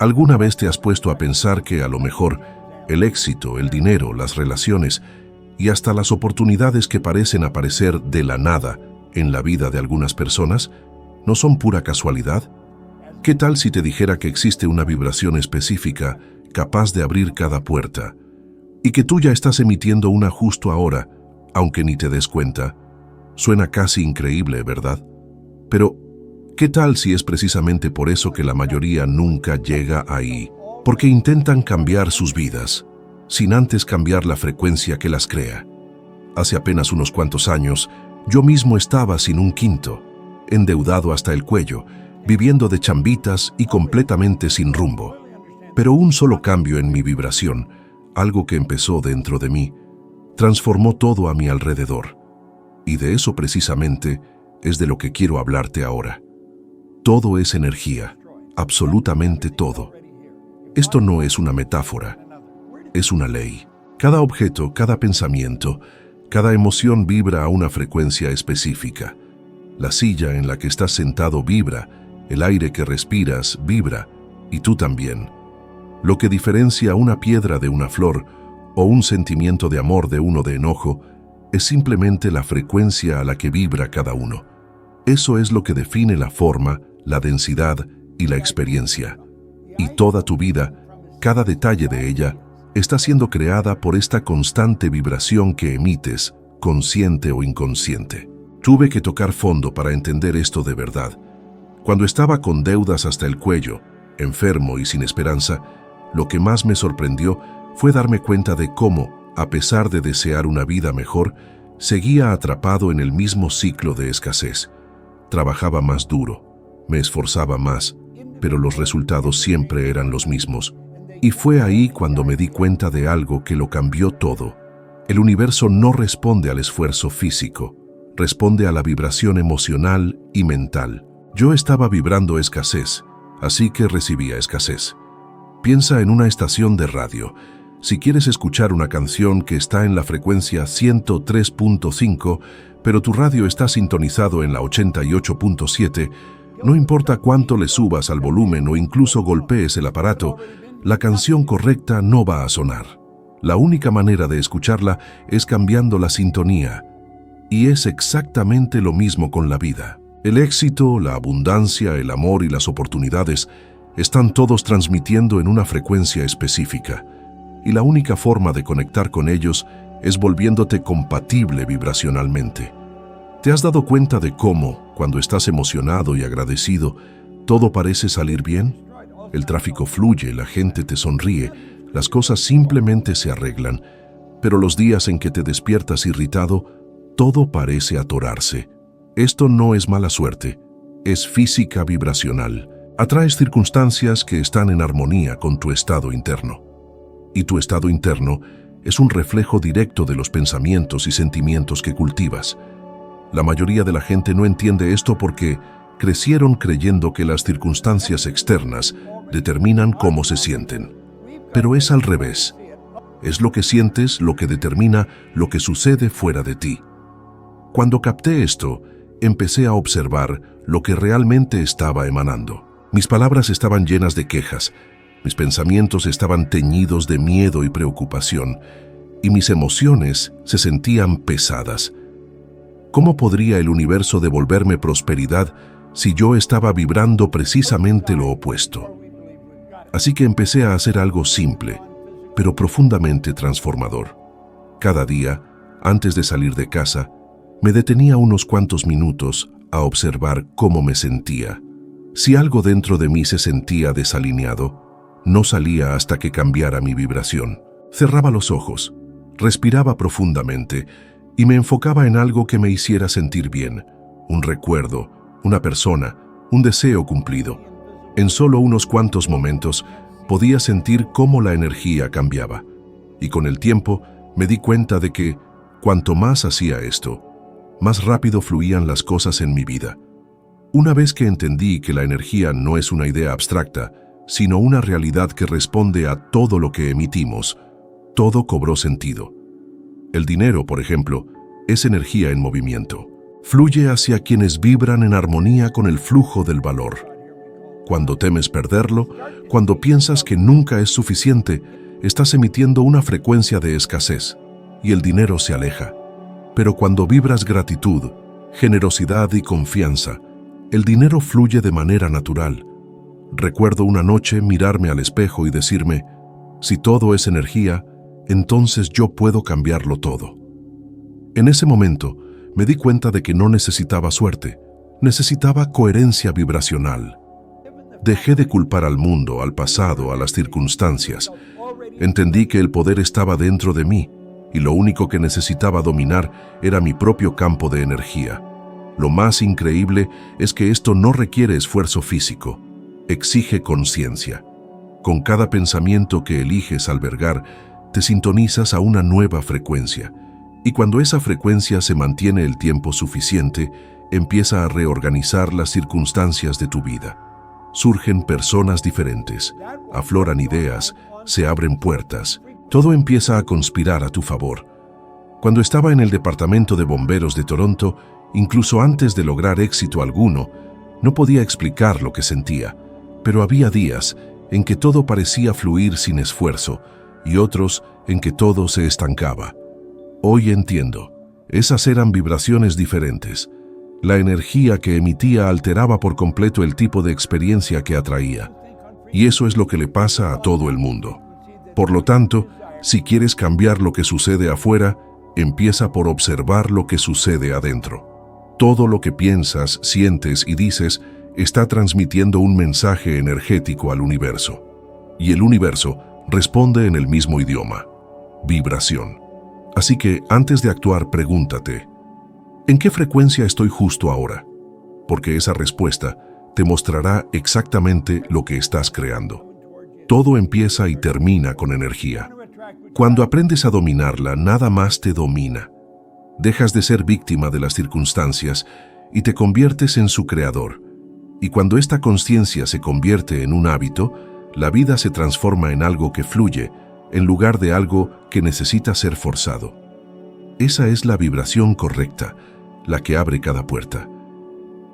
¿Alguna vez te has puesto a pensar que a lo mejor el éxito, el dinero, las relaciones y hasta las oportunidades que parecen aparecer de la nada en la vida de algunas personas no son pura casualidad? ¿Qué tal si te dijera que existe una vibración específica capaz de abrir cada puerta y que tú ya estás emitiendo una justo ahora, aunque ni te des cuenta? Suena casi increíble, ¿verdad? Pero, ¿qué tal si es precisamente por eso que la mayoría nunca llega ahí? Porque intentan cambiar sus vidas, sin antes cambiar la frecuencia que las crea. Hace apenas unos cuantos años, yo mismo estaba sin un quinto, endeudado hasta el cuello, viviendo de chambitas y completamente sin rumbo. Pero un solo cambio en mi vibración, algo que empezó dentro de mí, transformó todo a mi alrededor. Y de eso precisamente es de lo que quiero hablarte ahora. Todo es energía, absolutamente todo. Esto no es una metáfora, es una ley. Cada objeto, cada pensamiento, cada emoción vibra a una frecuencia específica. La silla en la que estás sentado vibra, el aire que respiras vibra, y tú también. Lo que diferencia una piedra de una flor o un sentimiento de amor de uno de enojo es simplemente la frecuencia a la que vibra cada uno. Eso es lo que define la forma, la densidad y la experiencia. Y toda tu vida, cada detalle de ella, está siendo creada por esta constante vibración que emites, consciente o inconsciente. Tuve que tocar fondo para entender esto de verdad. Cuando estaba con deudas hasta el cuello, enfermo y sin esperanza, lo que más me sorprendió fue darme cuenta de cómo, a pesar de desear una vida mejor, seguía atrapado en el mismo ciclo de escasez. Trabajaba más duro, me esforzaba más, pero los resultados siempre eran los mismos. Y fue ahí cuando me di cuenta de algo que lo cambió todo. El universo no responde al esfuerzo físico, responde a la vibración emocional y mental. Yo estaba vibrando escasez, así que recibía escasez. Piensa en una estación de radio. Si quieres escuchar una canción que está en la frecuencia 103.5, pero tu radio está sintonizado en la 88.7, no importa cuánto le subas al volumen o incluso golpees el aparato, la canción correcta no va a sonar. La única manera de escucharla es cambiando la sintonía. Y es exactamente lo mismo con la vida. El éxito, la abundancia, el amor y las oportunidades están todos transmitiendo en una frecuencia específica. Y la única forma de conectar con ellos es volviéndote compatible vibracionalmente. ¿Te has dado cuenta de cómo, cuando estás emocionado y agradecido, todo parece salir bien? El tráfico fluye, la gente te sonríe, las cosas simplemente se arreglan, pero los días en que te despiertas irritado, todo parece atorarse. Esto no es mala suerte, es física vibracional. Atraes circunstancias que están en armonía con tu estado interno. Y tu estado interno es un reflejo directo de los pensamientos y sentimientos que cultivas. La mayoría de la gente no entiende esto porque crecieron creyendo que las circunstancias externas determinan cómo se sienten. Pero es al revés. Es lo que sientes lo que determina lo que sucede fuera de ti. Cuando capté esto, empecé a observar lo que realmente estaba emanando. Mis palabras estaban llenas de quejas, mis pensamientos estaban teñidos de miedo y preocupación, y mis emociones se sentían pesadas. ¿Cómo podría el universo devolverme prosperidad si yo estaba vibrando precisamente lo opuesto? Así que empecé a hacer algo simple, pero profundamente transformador. Cada día, antes de salir de casa, me detenía unos cuantos minutos a observar cómo me sentía. Si algo dentro de mí se sentía desalineado, no salía hasta que cambiara mi vibración. Cerraba los ojos, respiraba profundamente y me enfocaba en algo que me hiciera sentir bien, un recuerdo, una persona, un deseo cumplido. En solo unos cuantos momentos podía sentir cómo la energía cambiaba. Y con el tiempo me di cuenta de que, cuanto más hacía esto, más rápido fluían las cosas en mi vida. Una vez que entendí que la energía no es una idea abstracta, sino una realidad que responde a todo lo que emitimos, todo cobró sentido. El dinero, por ejemplo, es energía en movimiento. Fluye hacia quienes vibran en armonía con el flujo del valor. Cuando temes perderlo, cuando piensas que nunca es suficiente, estás emitiendo una frecuencia de escasez y el dinero se aleja. Pero cuando vibras gratitud, generosidad y confianza, el dinero fluye de manera natural. Recuerdo una noche mirarme al espejo y decirme, si todo es energía, entonces yo puedo cambiarlo todo. En ese momento, me di cuenta de que no necesitaba suerte, necesitaba coherencia vibracional. Dejé de culpar al mundo, al pasado, a las circunstancias. Entendí que el poder estaba dentro de mí y lo único que necesitaba dominar era mi propio campo de energía. Lo más increíble es que esto no requiere esfuerzo físico, exige conciencia. Con cada pensamiento que eliges albergar, te sintonizas a una nueva frecuencia. Y cuando esa frecuencia se mantiene el tiempo suficiente, empieza a reorganizar las circunstancias de tu vida. Surgen personas diferentes, afloran ideas, se abren puertas. Todo empieza a conspirar a tu favor. Cuando estaba en el departamento de bomberos de Toronto, incluso antes de lograr éxito alguno, no podía explicar lo que sentía, pero había días en que todo parecía fluir sin esfuerzo y otros en que todo se estancaba. Hoy entiendo, esas eran vibraciones diferentes. La energía que emitía alteraba por completo el tipo de experiencia que atraía. Y eso es lo que le pasa a todo el mundo. Por lo tanto, si quieres cambiar lo que sucede afuera, empieza por observar lo que sucede adentro. Todo lo que piensas, sientes y dices está transmitiendo un mensaje energético al universo. Y el universo responde en el mismo idioma: vibración. Así que, antes de actuar, pregúntate, ¿en qué frecuencia estoy justo ahora? Porque esa respuesta te mostrará exactamente lo que estás creando. Todo empieza y termina con energía. Cuando aprendes a dominarla, nada más te domina. Dejas de ser víctima de las circunstancias y te conviertes en su creador. Y cuando esta conciencia se convierte en un hábito, la vida se transforma en algo que fluye, en lugar de algo que necesita ser forzado. Esa es la vibración correcta, la que abre cada puerta.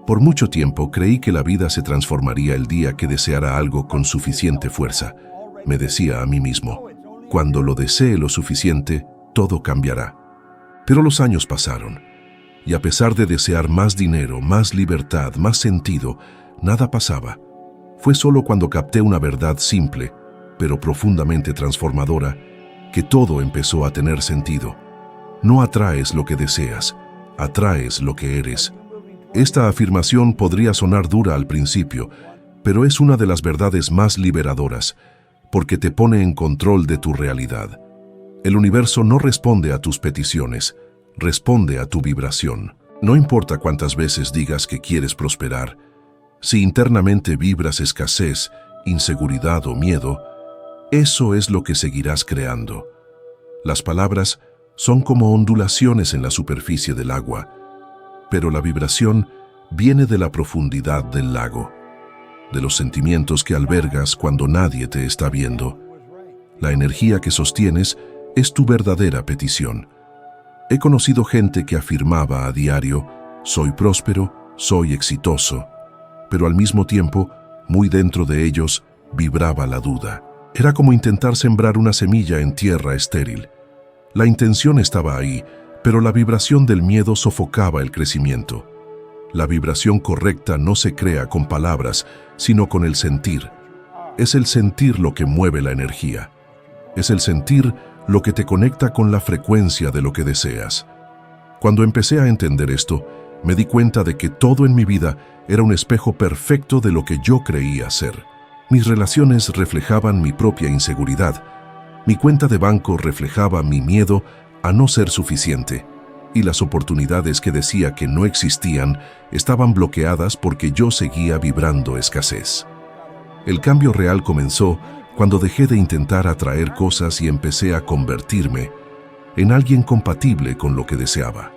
Por mucho tiempo creí que la vida se transformaría el día que deseara algo con suficiente fuerza. Me decía a mí mismo, cuando lo desee lo suficiente, todo cambiará. Pero los años pasaron, y a pesar de desear más dinero, más libertad, más sentido, nada pasaba. Fue solo cuando capté una verdad simple, pero profundamente transformadora, que todo empezó a tener sentido. No atraes lo que deseas, atraes lo que eres. Esta afirmación podría sonar dura al principio, pero es una de las verdades más liberadoras, porque te pone en control de tu realidad. El universo no responde a tus peticiones, responde a tu vibración. No importa cuántas veces digas que quieres prosperar, si internamente vibras escasez, inseguridad o miedo, eso es lo que seguirás creando. Las palabras son como ondulaciones en la superficie del agua, pero la vibración viene de la profundidad del lago, de los sentimientos que albergas cuando nadie te está viendo. La energía que sostienes es tu verdadera petición. He conocido gente que afirmaba a diario, soy próspero, soy exitoso, pero al mismo tiempo, muy dentro de ellos, vibraba la duda. Era como intentar sembrar una semilla en tierra estéril. La intención estaba ahí, pero la vibración del miedo sofocaba el crecimiento. La vibración correcta no se crea con palabras, sino con el sentir. Es el sentir lo que mueve la energía. Es el sentir lo que te conecta con la frecuencia de lo que deseas. Cuando empecé a entender esto, me di cuenta de que todo en mi vida era un espejo perfecto de lo que yo creía ser. Mis relaciones reflejaban mi propia inseguridad. Mi cuenta de banco reflejaba mi miedo a no ser suficiente. Y las oportunidades que decía que no existían estaban bloqueadas porque yo seguía vibrando escasez. El cambio real comenzó cuando dejé de intentar atraer cosas y empecé a convertirme en alguien compatible con lo que deseaba.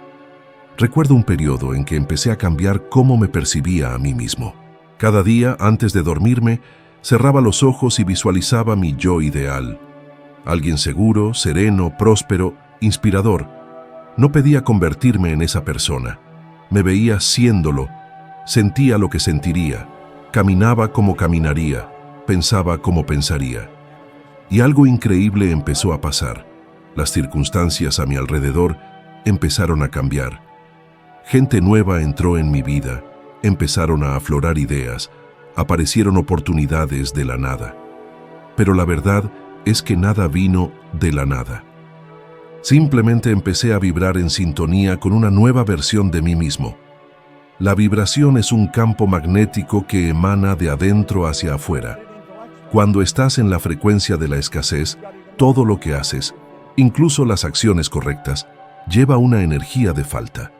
Recuerdo un periodo en que empecé a cambiar cómo me percibía a mí mismo. Cada día, antes de dormirme, cerraba los ojos y visualizaba mi yo ideal. Alguien seguro, sereno, próspero, inspirador. No pedía convertirme en esa persona. Me veía siéndolo, sentía lo que sentiría, Caminaba como caminaría, pensaba como pensaría. Y algo increíble empezó a pasar. Las circunstancias a mi alrededor empezaron a cambiar. Gente nueva entró en mi vida, empezaron a aflorar ideas, aparecieron oportunidades de la nada. Pero la verdad es que nada vino de la nada. Simplemente empecé a vibrar en sintonía con una nueva versión de mí mismo. La vibración es un campo magnético que emana de adentro hacia afuera. Cuando estás en la frecuencia de la escasez, todo lo que haces, incluso las acciones correctas, lleva una energía de falta.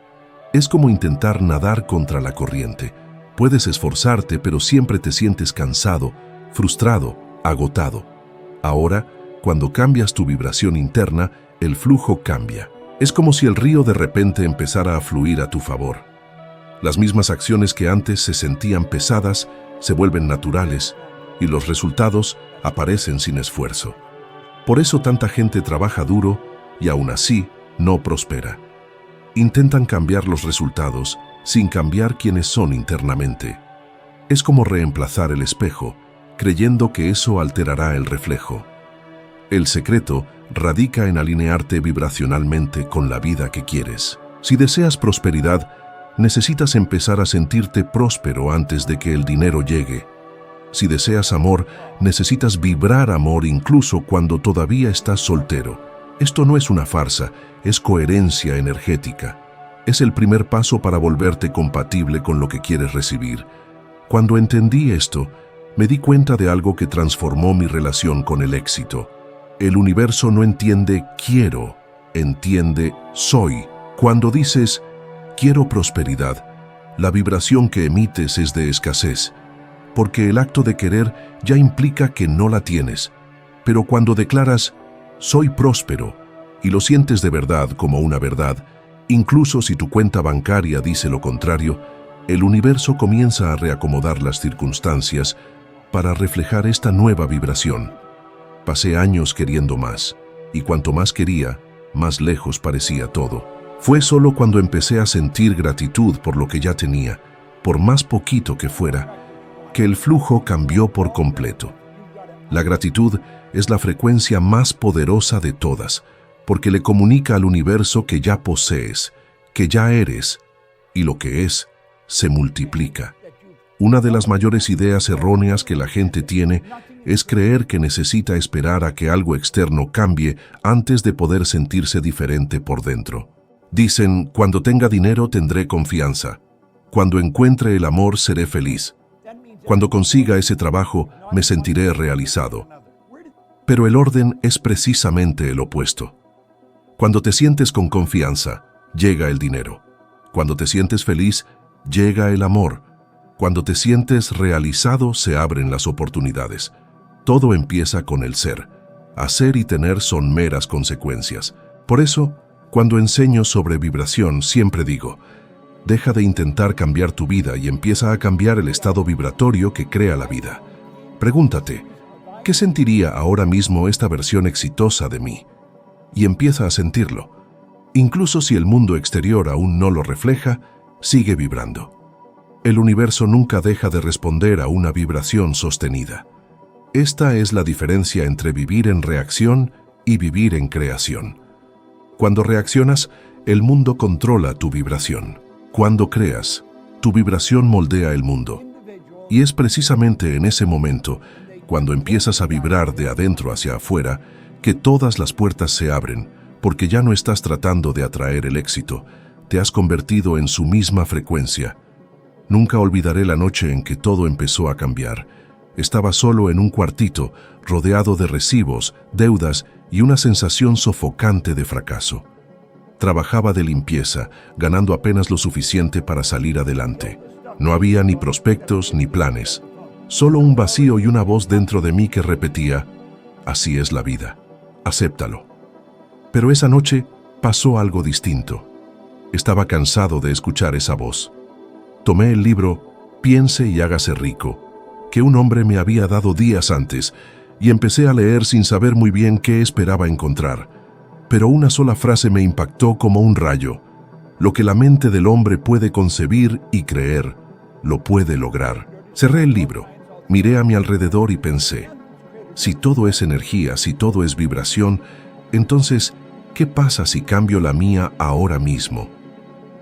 Es como intentar nadar contra la corriente. Puedes esforzarte, pero siempre te sientes cansado, frustrado, agotado. Ahora, cuando cambias tu vibración interna, el flujo cambia. Es como si el río de repente empezara a fluir a tu favor. Las mismas acciones que antes se sentían pesadas se vuelven naturales y los resultados aparecen sin esfuerzo. Por eso tanta gente trabaja duro y aún así no prospera. Intentan cambiar los resultados sin cambiar quienes son internamente. Es como reemplazar el espejo, creyendo que eso alterará el reflejo. El secreto radica en alinearte vibracionalmente con la vida que quieres. Si deseas prosperidad, necesitas empezar a sentirte próspero antes de que el dinero llegue. Si deseas amor, necesitas vibrar amor incluso cuando todavía estás soltero. Esto no es una farsa, es coherencia energética. Es el primer paso para volverte compatible con lo que quieres recibir. Cuando entendí esto, me di cuenta de algo que transformó mi relación con el éxito. El universo no entiende quiero, entiende soy. Cuando dices quiero prosperidad, la vibración que emites es de escasez, porque el acto de querer ya implica que no la tienes. Pero cuando declaras soy próspero y lo sientes de verdad como una verdad, incluso si tu cuenta bancaria dice lo contrario, el universo comienza a reacomodar las circunstancias para reflejar esta nueva vibración. Pasé años queriendo más, y cuanto más quería, más lejos parecía todo. Fue solo cuando empecé a sentir gratitud por lo que ya tenía, por más poquito que fuera, que el flujo cambió por completo. La gratitud es la frecuencia más poderosa de todas, porque le comunica al universo que ya posees, que ya eres, y lo que es, se multiplica. Una de las mayores ideas erróneas que la gente tiene es creer que necesita esperar a que algo externo cambie antes de poder sentirse diferente por dentro. Dicen, cuando tenga dinero tendré confianza, cuando encuentre el amor seré feliz, cuando consiga ese trabajo me sentiré realizado. Pero el orden es precisamente el opuesto. Cuando te sientes con confianza, llega el dinero. Cuando te sientes feliz, llega el amor. Cuando te sientes realizado, se abren las oportunidades. Todo empieza con el ser. Hacer y tener son meras consecuencias. Por eso, cuando enseño sobre vibración, siempre digo, deja de intentar cambiar tu vida y empieza a cambiar el estado vibratorio que crea la vida. Pregúntate, ¿qué sentiría ahora mismo esta versión exitosa de mí? Y empieza a sentirlo. Incluso si el mundo exterior aún no lo refleja, sigue vibrando. El universo nunca deja de responder a una vibración sostenida. Esta es la diferencia entre vivir en reacción y vivir en creación. Cuando reaccionas, el mundo controla tu vibración. Cuando creas, tu vibración moldea el mundo. Y es precisamente en ese momento, cuando empiezas a vibrar de adentro hacia afuera, que todas las puertas se abren, porque ya no estás tratando de atraer el éxito, te has convertido en su misma frecuencia. Nunca olvidaré la noche en que todo empezó a cambiar. Estaba solo en un cuartito, rodeado de recibos, deudas y una sensación sofocante de fracaso. Trabajaba de limpieza, ganando apenas lo suficiente para salir adelante. No había ni prospectos ni planes, solo un vacío y una voz dentro de mí que repetía, así es la vida, acéptalo. Pero esa noche pasó algo distinto. Estaba cansado de escuchar esa voz. Tomé el libro Piense y hágase rico, que un hombre me había dado días antes, y empecé a leer sin saber muy bien qué esperaba encontrar. Pero una sola frase me impactó como un rayo. Lo que la mente del hombre puede concebir y creer, lo puede lograr. Cerré el libro, miré a mi alrededor y pensé, si todo es energía, si todo es vibración, entonces, ¿qué pasa si cambio la mía ahora mismo?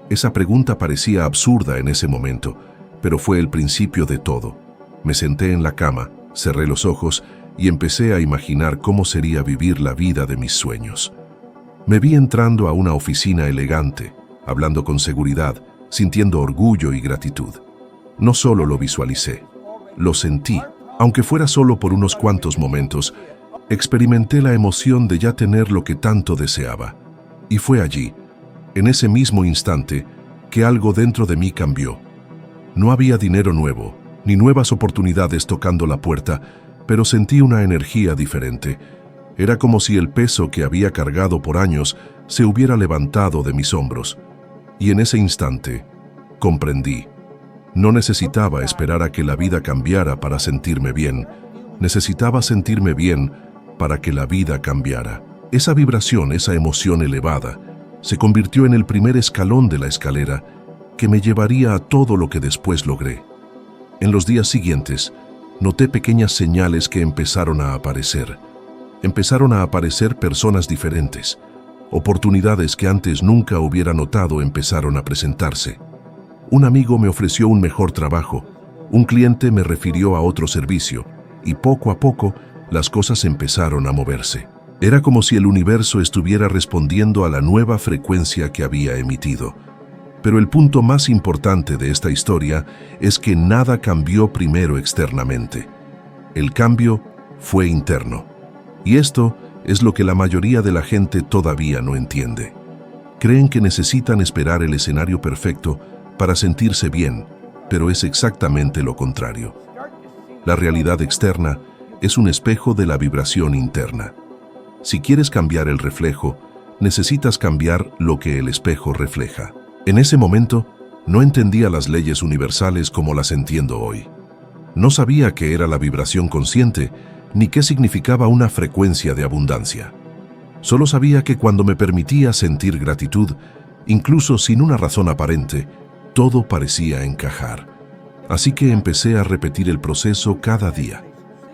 Esa pregunta parecía absurda en ese momento, pero fue el principio de todo. Me senté en la cama, cerré los ojos y empecé a imaginar cómo sería vivir la vida de mis sueños. Me vi entrando a una oficina elegante, hablando con seguridad, sintiendo orgullo y gratitud. No solo lo visualicé, lo sentí. Aunque fuera solo por unos cuantos momentos, experimenté la emoción de ya tener lo que tanto deseaba. Y fue allí, en ese mismo instante, que algo dentro de mí cambió. No había dinero nuevo, ni nuevas oportunidades tocando la puerta, pero sentí una energía diferente. Era como si el peso que había cargado por años se hubiera levantado de mis hombros. Y en ese instante, comprendí. No necesitaba esperar a que la vida cambiara para sentirme bien. Necesitaba sentirme bien para que la vida cambiara. Esa vibración, esa emoción elevada, se convirtió en el primer escalón de la escalera que me llevaría a todo lo que después logré. En los días siguientes, noté pequeñas señales que empezaron a aparecer. Empezaron a aparecer personas diferentes. Oportunidades que antes nunca hubiera notado empezaron a presentarse. Un amigo me ofreció un mejor trabajo, un cliente me refirió a otro servicio, y poco a poco las cosas empezaron a moverse. Era como si el universo estuviera respondiendo a la nueva frecuencia que había emitido. Pero el punto más importante de esta historia es que nada cambió primero externamente. El cambio fue interno. Y esto es lo que la mayoría de la gente todavía no entiende. Creen que necesitan esperar el escenario perfecto para sentirse bien, pero es exactamente lo contrario. La realidad externa es un espejo de la vibración interna. Si quieres cambiar el reflejo, necesitas cambiar lo que el espejo refleja. En ese momento, no entendía las leyes universales como las entiendo hoy. No sabía qué era la vibración consciente, ni qué significaba una frecuencia de abundancia. Solo sabía que cuando me permitía sentir gratitud, incluso sin una razón aparente, todo parecía encajar. Así que empecé a repetir el proceso cada día.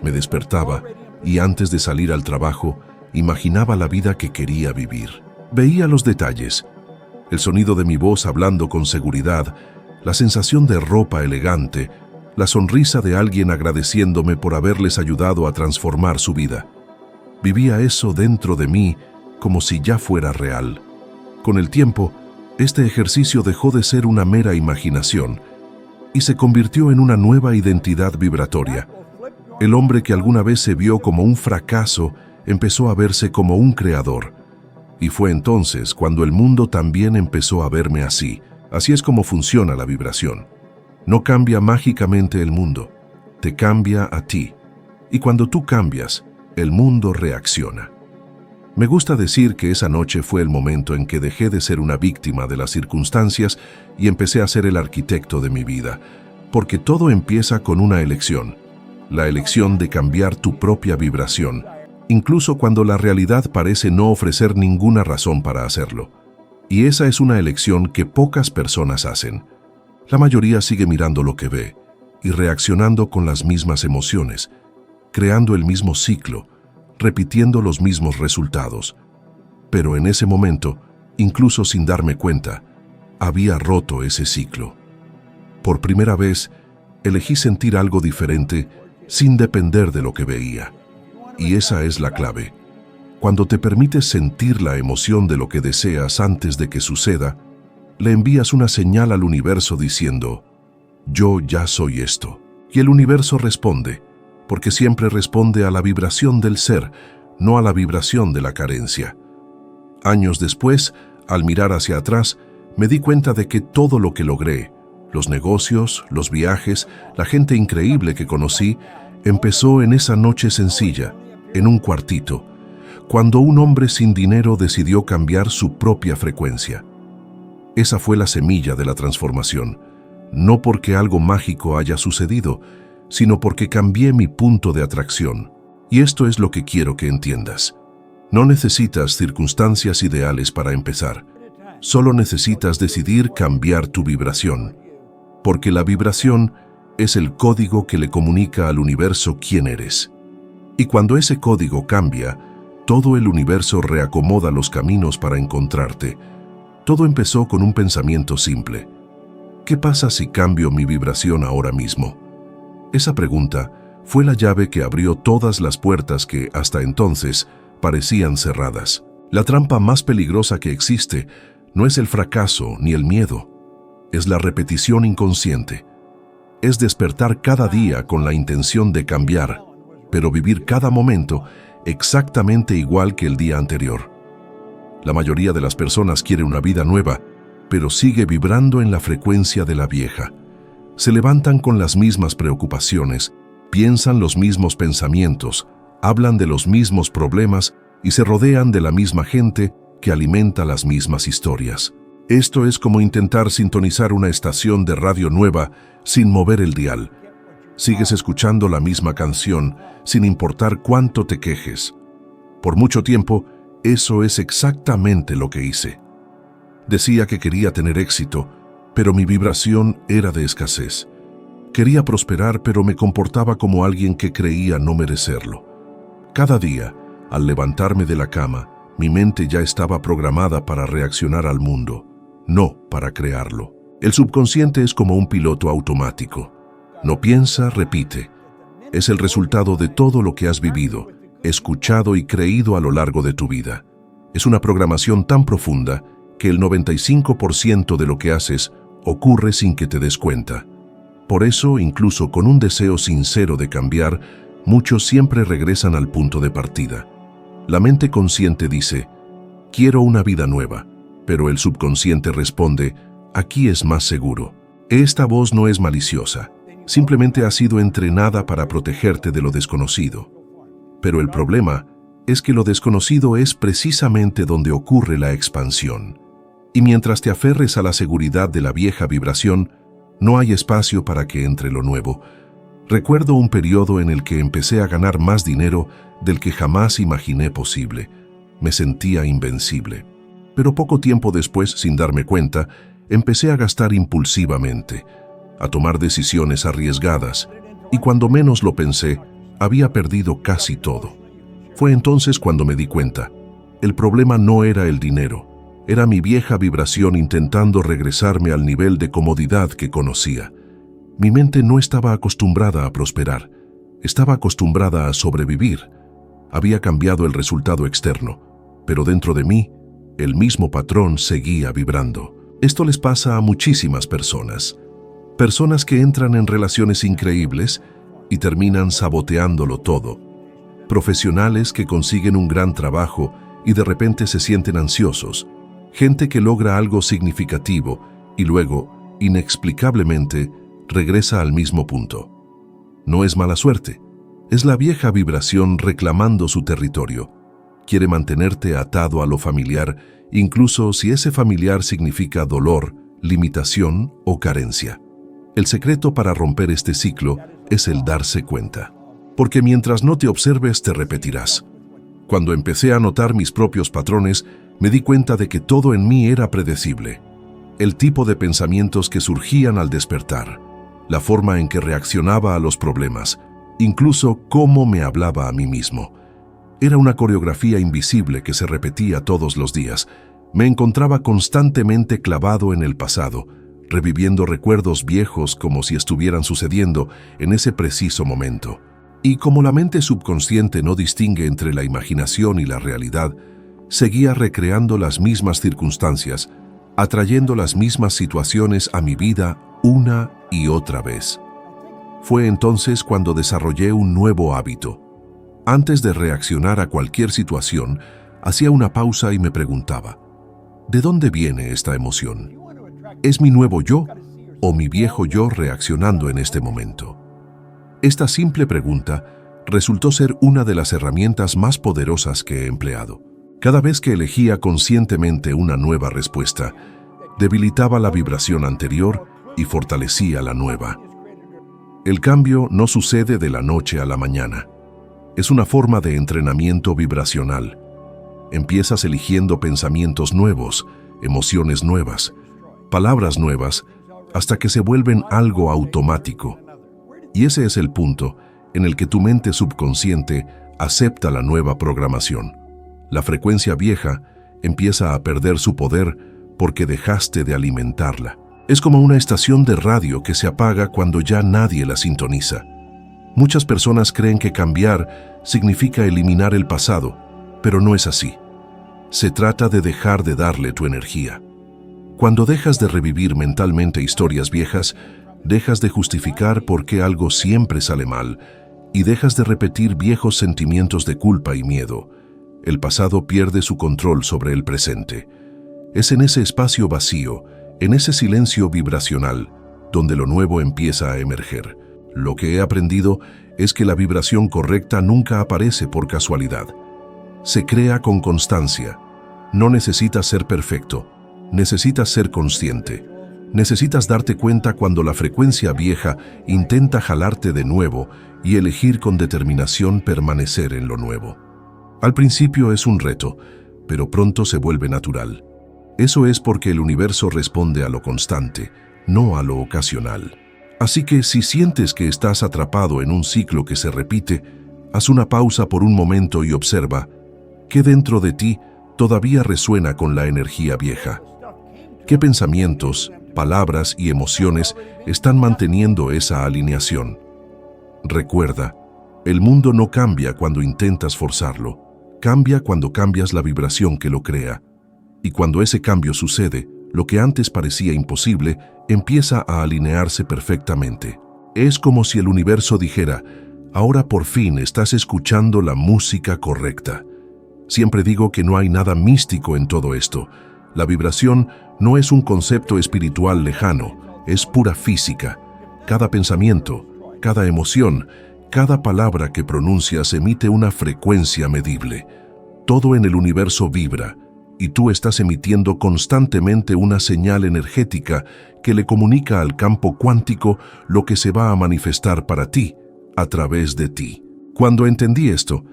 Me despertaba y antes de salir al trabajo, imaginaba la vida que quería vivir. Veía los detalles, el sonido de mi voz hablando con seguridad, la sensación de ropa elegante, la sonrisa de alguien agradeciéndome por haberles ayudado a transformar su vida. Vivía eso dentro de mí como si ya fuera real. Con el tiempo, este ejercicio dejó de ser una mera imaginación y se convirtió en una nueva identidad vibratoria. El hombre que alguna vez se vio como un fracaso empezó a verse como un creador. Y fue entonces cuando el mundo también empezó a verme así. Así es como funciona la vibración. No cambia mágicamente el mundo, te cambia a ti. Y cuando tú cambias, el mundo reacciona. Me gusta decir que esa noche fue el momento en que dejé de ser una víctima de las circunstancias y empecé a ser el arquitecto de mi vida, porque todo empieza con una elección, la elección de cambiar tu propia vibración, incluso cuando la realidad parece no ofrecer ninguna razón para hacerlo. Y esa es una elección que pocas personas hacen. La mayoría sigue mirando lo que ve y reaccionando con las mismas emociones, creando el mismo ciclo, repitiendo los mismos resultados. Pero en ese momento, incluso sin darme cuenta, había roto ese ciclo. Por primera vez, elegí sentir algo diferente sin depender de lo que veía. Y esa es la clave. Cuando te permites sentir la emoción de lo que deseas antes de que suceda, le envías una señal al universo diciendo, yo ya soy esto. Y el universo responde, porque siempre responde a la vibración del ser, no a la vibración de la carencia. Años después, al mirar hacia atrás, me di cuenta de que todo lo que logré, los negocios, los viajes, la gente increíble que conocí, empezó en esa noche sencilla, en un cuartito, cuando un hombre sin dinero decidió cambiar su propia frecuencia. Esa fue la semilla de la transformación, no porque algo mágico haya sucedido, sino porque cambié mi punto de atracción. Y esto es lo que quiero que entiendas. No necesitas circunstancias ideales para empezar. Solo necesitas decidir cambiar tu vibración. Porque la vibración es el código que le comunica al universo quién eres. Y cuando ese código cambia, todo el universo reacomoda los caminos para encontrarte. Todo empezó con un pensamiento simple. ¿Qué pasa si cambio mi vibración ahora mismo? Esa pregunta fue la llave que abrió todas las puertas que, hasta entonces, parecían cerradas. La trampa más peligrosa que existe no es el fracaso ni el miedo, es la repetición inconsciente. Es despertar cada día con la intención de cambiar, pero vivir cada momento exactamente igual que el día anterior. La mayoría de las personas quiere una vida nueva, pero sigue vibrando en la frecuencia de la vieja. Se levantan con las mismas preocupaciones, piensan los mismos pensamientos, hablan de los mismos problemas y se rodean de la misma gente que alimenta las mismas historias. Esto es como intentar sintonizar una estación de radio nueva sin mover el dial. Sigues escuchando la misma canción sin importar cuánto te quejes. Por mucho tiempo, eso es exactamente lo que hice. Decía que quería tener éxito, pero mi vibración era de escasez. Quería prosperar, pero me comportaba como alguien que creía no merecerlo. Cada día, al levantarme de la cama, mi mente ya estaba programada para reaccionar al mundo, no para crearlo. El subconsciente es como un piloto automático. No piensa, repite. Es el resultado de todo lo que has vivido, escuchado y creído a lo largo de tu vida. Es una programación tan profunda que el 95% de lo que haces ocurre sin que te des cuenta. Por eso, incluso con un deseo sincero de cambiar, muchos siempre regresan al punto de partida. La mente consciente dice, quiero una vida nueva, pero el subconsciente responde, aquí es más seguro. Esta voz no es maliciosa, simplemente ha sido entrenada para protegerte de lo desconocido. Pero el problema es que lo desconocido es precisamente donde ocurre la expansión. Y mientras te aferres a la seguridad de la vieja vibración, no hay espacio para que entre lo nuevo. Recuerdo un periodo en el que empecé a ganar más dinero del que jamás imaginé posible. Me sentía invencible. Pero poco tiempo después, sin darme cuenta, empecé a gastar impulsivamente, a tomar decisiones arriesgadas, y cuando menos lo pensé, había perdido casi todo. Fue entonces cuando me di cuenta. El problema no era el dinero, era mi vieja vibración intentando regresarme al nivel de comodidad que conocía. Mi mente no estaba acostumbrada a prosperar, estaba acostumbrada a sobrevivir. Había cambiado el resultado externo, pero dentro de mí, el mismo patrón seguía vibrando. Esto les pasa a muchísimas personas. Personas que entran en relaciones increíbles y terminan saboteándolo todo. Profesionales que consiguen un gran trabajo y de repente se sienten ansiosos. Gente que logra algo significativo y luego, inexplicablemente, regresa al mismo punto. No es mala suerte, es la vieja vibración reclamando su territorio. Quiere mantenerte atado a lo familiar, incluso si ese familiar significa dolor, limitación o carencia. El secreto para romper este ciclo es el darse cuenta. Porque mientras no te observes, te repetirás. Cuando empecé a notar mis propios patrones, me di cuenta de que todo en mí era predecible. El tipo de pensamientos que surgían al despertar, la forma en que reaccionaba a los problemas, incluso cómo me hablaba a mí mismo. Era una coreografía invisible que se repetía todos los días. Me encontraba constantemente clavado en el pasado, reviviendo recuerdos viejos como si estuvieran sucediendo en ese preciso momento. Y como la mente subconsciente no distingue entre la imaginación y la realidad, seguía recreando las mismas circunstancias, atrayendo las mismas situaciones a mi vida una y otra vez. Fue entonces cuando desarrollé un nuevo hábito. Antes de reaccionar a cualquier situación, hacía una pausa y me preguntaba, ¿de dónde viene esta emoción? ¿Es mi nuevo yo o mi viejo yo reaccionando en este momento? Esta simple pregunta resultó ser una de las herramientas más poderosas que he empleado. Cada vez que elegía conscientemente una nueva respuesta, debilitaba la vibración anterior y fortalecía la nueva. El cambio no sucede de la noche a la mañana. Es una forma de entrenamiento vibracional. Empiezas eligiendo pensamientos nuevos, emociones nuevas, palabras nuevas, hasta que se vuelven algo automático. Y ese es el punto en el que tu mente subconsciente acepta la nueva programación. La frecuencia vieja empieza a perder su poder porque dejaste de alimentarla. Es como una estación de radio que se apaga cuando ya nadie la sintoniza. Muchas personas creen que cambiar significa eliminar el pasado, pero no es así. Se trata de dejar de darle tu energía. Cuando dejas de revivir mentalmente historias viejas, dejas de justificar por qué algo siempre sale mal y dejas de repetir viejos sentimientos de culpa y miedo. El pasado pierde su control sobre el presente. Es en ese espacio vacío, en ese silencio vibracional, donde lo nuevo empieza a emerger. Lo que he aprendido es que la vibración correcta nunca aparece por casualidad. Se crea con constancia. No necesitas ser perfecto, necesitas ser consciente. Necesitas darte cuenta cuando la frecuencia vieja intenta jalarte de nuevo y elegir con determinación permanecer en lo nuevo. Al principio es un reto, pero pronto se vuelve natural. Eso es porque el universo responde a lo constante, no a lo ocasional. Así que si sientes que estás atrapado en un ciclo que se repite, haz una pausa por un momento y observa qué dentro de ti todavía resuena con la energía vieja. ¿Qué pensamientos, palabras y emociones están manteniendo esa alineación? Recuerda, el mundo no cambia cuando intentas forzarlo, cambia cuando cambias la vibración que lo crea. Y cuando ese cambio sucede, lo que antes parecía imposible empieza a alinearse perfectamente. Es como si el universo dijera, ahora por fin estás escuchando la música correcta. Siempre digo que no hay nada místico en todo esto. La vibración no es un concepto espiritual lejano, es pura física. Cada pensamiento, cada emoción, cada palabra que pronuncias emite una frecuencia medible. Todo en el universo vibra, y tú estás emitiendo constantemente una señal energética que le comunica al campo cuántico lo que se va a manifestar para ti, a través de ti. Cuando entendí esto,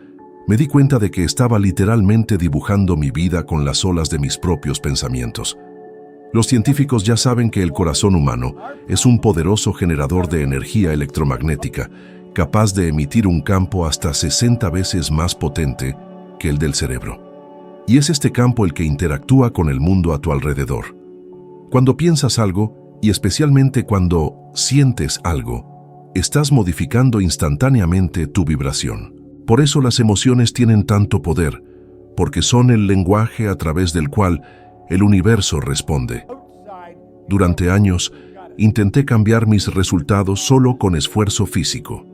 me di cuenta de que estaba literalmente dibujando mi vida con las olas de mis propios pensamientos. Los científicos ya saben que el corazón humano es un poderoso generador de energía electromagnética, capaz de emitir un campo hasta 60 veces más potente que el del cerebro. Y es este campo el que interactúa con el mundo a tu alrededor. Cuando piensas algo, y especialmente cuando sientes algo, estás modificando instantáneamente tu vibración. Por eso las emociones tienen tanto poder, porque son el lenguaje a través del cual el universo responde. Durante años, intenté cambiar mis resultados solo con esfuerzo físico,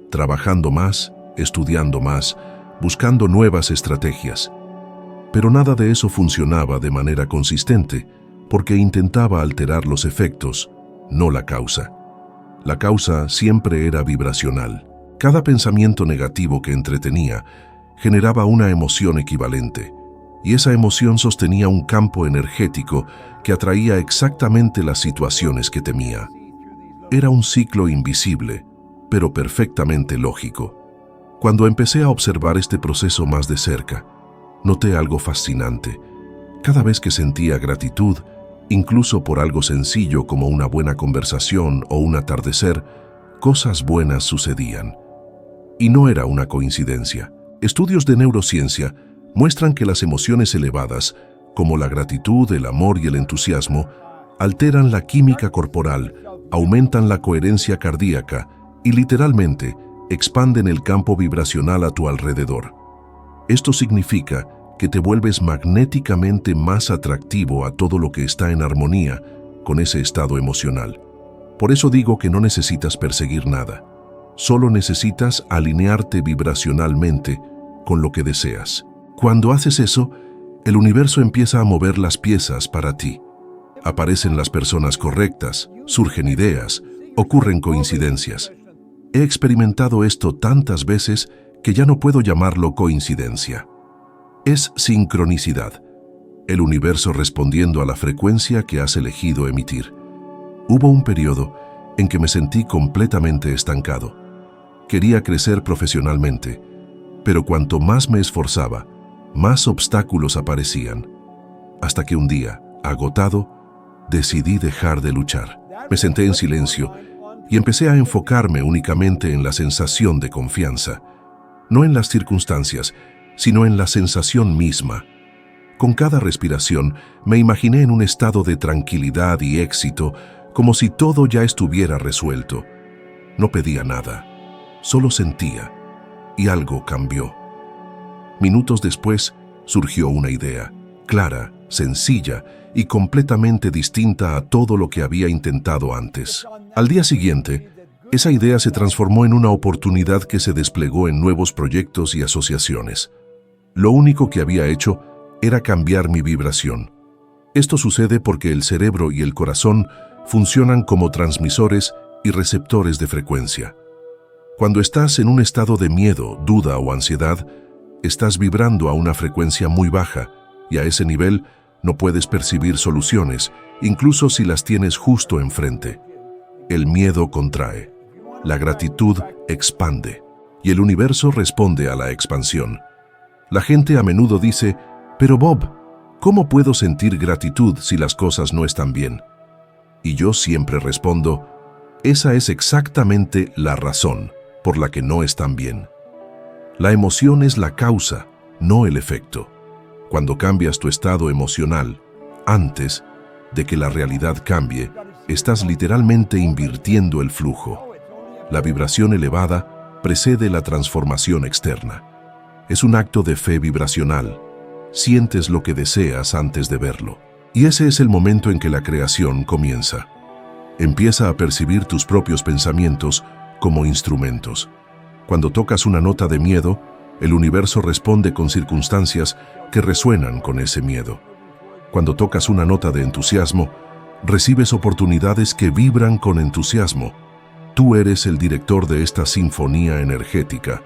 trabajando más, estudiando más, buscando nuevas estrategias. Pero nada de eso funcionaba de manera consistente, porque intentaba alterar los efectos, no la causa. La causa siempre era vibracional. Cada pensamiento negativo que entretenía generaba una emoción equivalente, y esa emoción sostenía un campo energético que atraía exactamente las situaciones que temía. Era un ciclo invisible, pero perfectamente lógico. Cuando empecé a observar este proceso más de cerca, noté algo fascinante. Cada vez que sentía gratitud, incluso por algo sencillo como una buena conversación o un atardecer, cosas buenas sucedían. Y no era una coincidencia. Estudios de neurociencia muestran que las emociones elevadas, como la gratitud, el amor y el entusiasmo, alteran la química corporal, aumentan la coherencia cardíaca y literalmente expanden el campo vibracional a tu alrededor. Esto significa que te vuelves magnéticamente más atractivo a todo lo que está en armonía con ese estado emocional. Por eso digo que no necesitas perseguir nada. Solo necesitas alinearte vibracionalmente con lo que deseas. Cuando haces eso, el universo empieza a mover las piezas para ti. Aparecen las personas correctas, surgen ideas, ocurren coincidencias. He experimentado esto tantas veces que ya no puedo llamarlo coincidencia. Es sincronicidad, el universo respondiendo a la frecuencia que has elegido emitir. Hubo un periodo en que me sentí completamente estancado. Quería crecer profesionalmente, pero cuanto más me esforzaba, más obstáculos aparecían. Hasta que un día, agotado, decidí dejar de luchar. Me senté en silencio y empecé a enfocarme únicamente en la sensación de confianza, no en las circunstancias, sino en la sensación misma. Con cada respiración me imaginé en un estado de tranquilidad y éxito, como si todo ya estuviera resuelto. No pedía nada, solo sentía, y algo cambió. Minutos después surgió una idea, clara, sencilla y completamente distinta a todo lo que había intentado antes. Al día siguiente, esa idea se transformó en una oportunidad que se desplegó en nuevos proyectos y asociaciones. Lo único que había hecho era cambiar mi vibración. Esto sucede porque el cerebro y el corazón funcionan como transmisores y receptores de frecuencia. Cuando estás en un estado de miedo, duda o ansiedad, estás vibrando a una frecuencia muy baja y a ese nivel no puedes percibir soluciones, incluso si las tienes justo enfrente. El miedo contrae, la gratitud expande y el universo responde a la expansión. La gente a menudo dice, pero Bob, ¿cómo puedo sentir gratitud si las cosas no están bien? Y yo siempre respondo, esa es exactamente la razón por la que no están bien. La emoción es la causa, no el efecto. Cuando cambias tu estado emocional, antes de que la realidad cambie, estás literalmente invirtiendo el flujo. La vibración elevada precede la transformación externa. Es un acto de fe vibracional. Sientes lo que deseas antes de verlo. Y ese es el momento en que la creación comienza. Empieza a percibir tus propios pensamientos como instrumentos. Cuando tocas una nota de miedo, el universo responde con circunstancias que resuenan con ese miedo. Cuando tocas una nota de entusiasmo, recibes oportunidades que vibran con entusiasmo. Tú eres el director de esta sinfonía energética.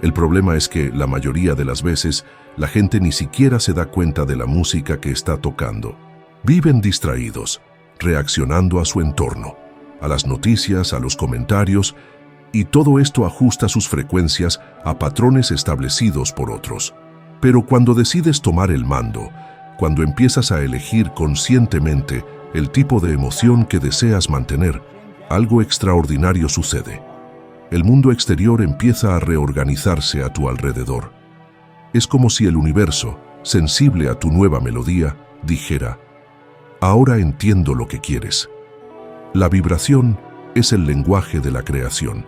El problema es que, la mayoría de las veces, la gente ni siquiera se da cuenta de la música que está tocando. Viven distraídos, reaccionando a su entorno, a las noticias, a los comentarios, y todo esto ajusta sus frecuencias a patrones establecidos por otros. Pero cuando decides tomar el mando, cuando empiezas a elegir conscientemente el tipo de emoción que deseas mantener, algo extraordinario sucede. El mundo exterior empieza a reorganizarse a tu alrededor. Es como si el universo, sensible a tu nueva melodía, dijera, ahora entiendo lo que quieres. La vibración es el lenguaje de la creación.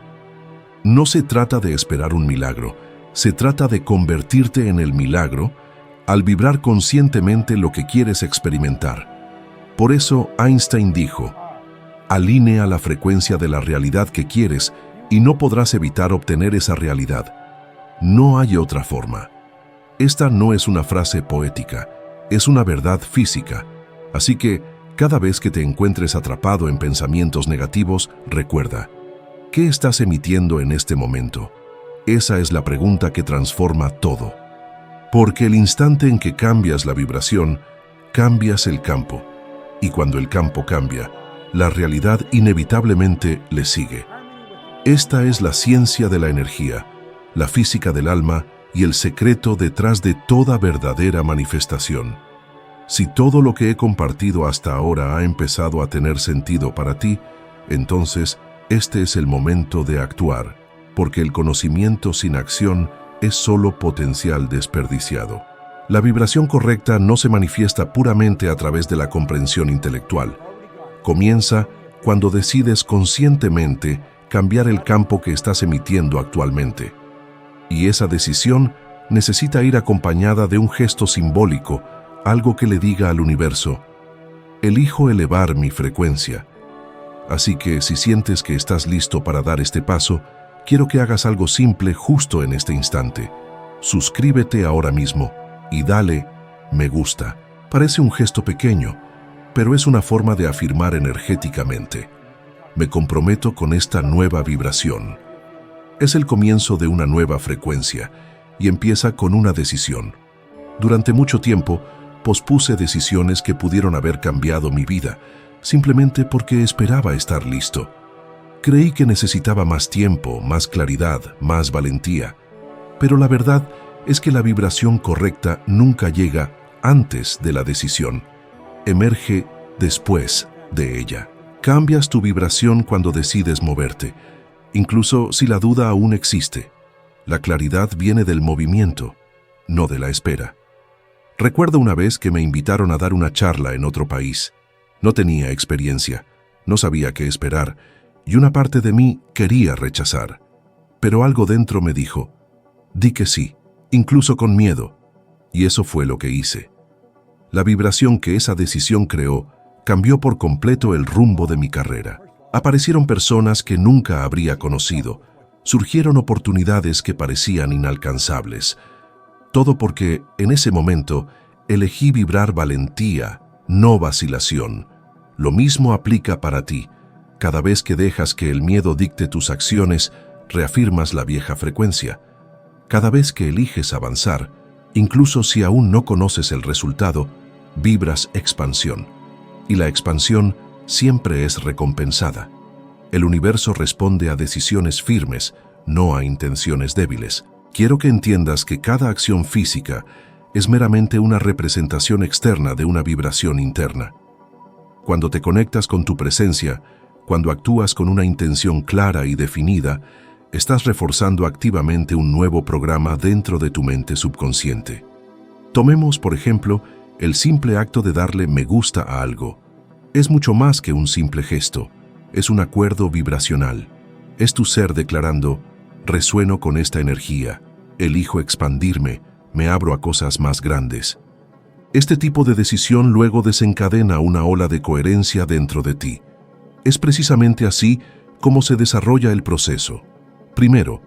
No se trata de esperar un milagro, se trata de convertirte en el milagro al vibrar conscientemente lo que quieres experimentar. Por eso Einstein dijo, alinea la frecuencia de la realidad que quieres y no podrás evitar obtener esa realidad. No hay otra forma. Esta no es una frase poética, es una verdad física. Así que, cada vez que te encuentres atrapado en pensamientos negativos, recuerda, ¿qué estás emitiendo en este momento? Esa es la pregunta que transforma todo. Porque el instante en que cambias la vibración, cambias el campo. Y cuando el campo cambia, la realidad inevitablemente le sigue. Esta es la ciencia de la energía, la física del alma y el secreto detrás de toda verdadera manifestación. Si todo lo que he compartido hasta ahora ha empezado a tener sentido para ti, entonces este es el momento de actuar, porque el conocimiento sin acción es solo potencial desperdiciado. La vibración correcta no se manifiesta puramente a través de la comprensión intelectual. Comienza cuando decides conscientemente cambiar el campo que estás emitiendo actualmente. Y esa decisión necesita ir acompañada de un gesto simbólico, algo que le diga al universo, elijo elevar mi frecuencia. Así que si sientes que estás listo para dar este paso, quiero que hagas algo simple justo en este instante. Suscríbete ahora mismo y dale me gusta. Parece un gesto pequeño, pero es una forma de afirmar energéticamente. Me comprometo con esta nueva vibración. Es el comienzo de una nueva frecuencia y empieza con una decisión. Durante mucho tiempo, pospuse decisiones que pudieron haber cambiado mi vida, simplemente porque esperaba estar listo. Creí que necesitaba más tiempo, más claridad, más valentía. Pero la verdad es que la vibración correcta nunca llega antes de la decisión. Emerge después de ella. Cambias tu vibración cuando decides moverte, incluso si la duda aún existe. La claridad viene del movimiento, no de la espera. Recuerdo una vez que me invitaron a dar una charla en otro país. No tenía experiencia, no sabía qué esperar, y una parte de mí quería rechazar. Pero algo dentro me dijo, di que sí, incluso con miedo, y eso fue lo que hice. La vibración que esa decisión creó cambió por completo el rumbo de mi carrera. Aparecieron personas que nunca habría conocido, surgieron oportunidades que parecían inalcanzables. Todo porque, en ese momento, elegí vibrar valentía, no vacilación. Lo mismo aplica para ti. Cada vez que dejas que el miedo dicte tus acciones, reafirmas la vieja frecuencia. Cada vez que eliges avanzar, incluso si aún no conoces el resultado, vibras expansión. Y la expansión siempre es recompensada. El universo responde a decisiones firmes, no a intenciones débiles. Quiero que entiendas que cada acción física es meramente una representación externa de una vibración interna. Cuando te conectas con tu presencia, cuando actúas con una intención clara y definida, estás reforzando activamente un nuevo programa dentro de tu mente subconsciente. Tomemos, por ejemplo, el simple acto de darle me gusta a algo. Es mucho más que un simple gesto, es un acuerdo vibracional. Es tu ser declarando, resueno con esta energía, elijo expandirme, me abro a cosas más grandes. Este tipo de decisión luego desencadena una ola de coherencia dentro de ti. Es precisamente así como se desarrolla el proceso. Primero,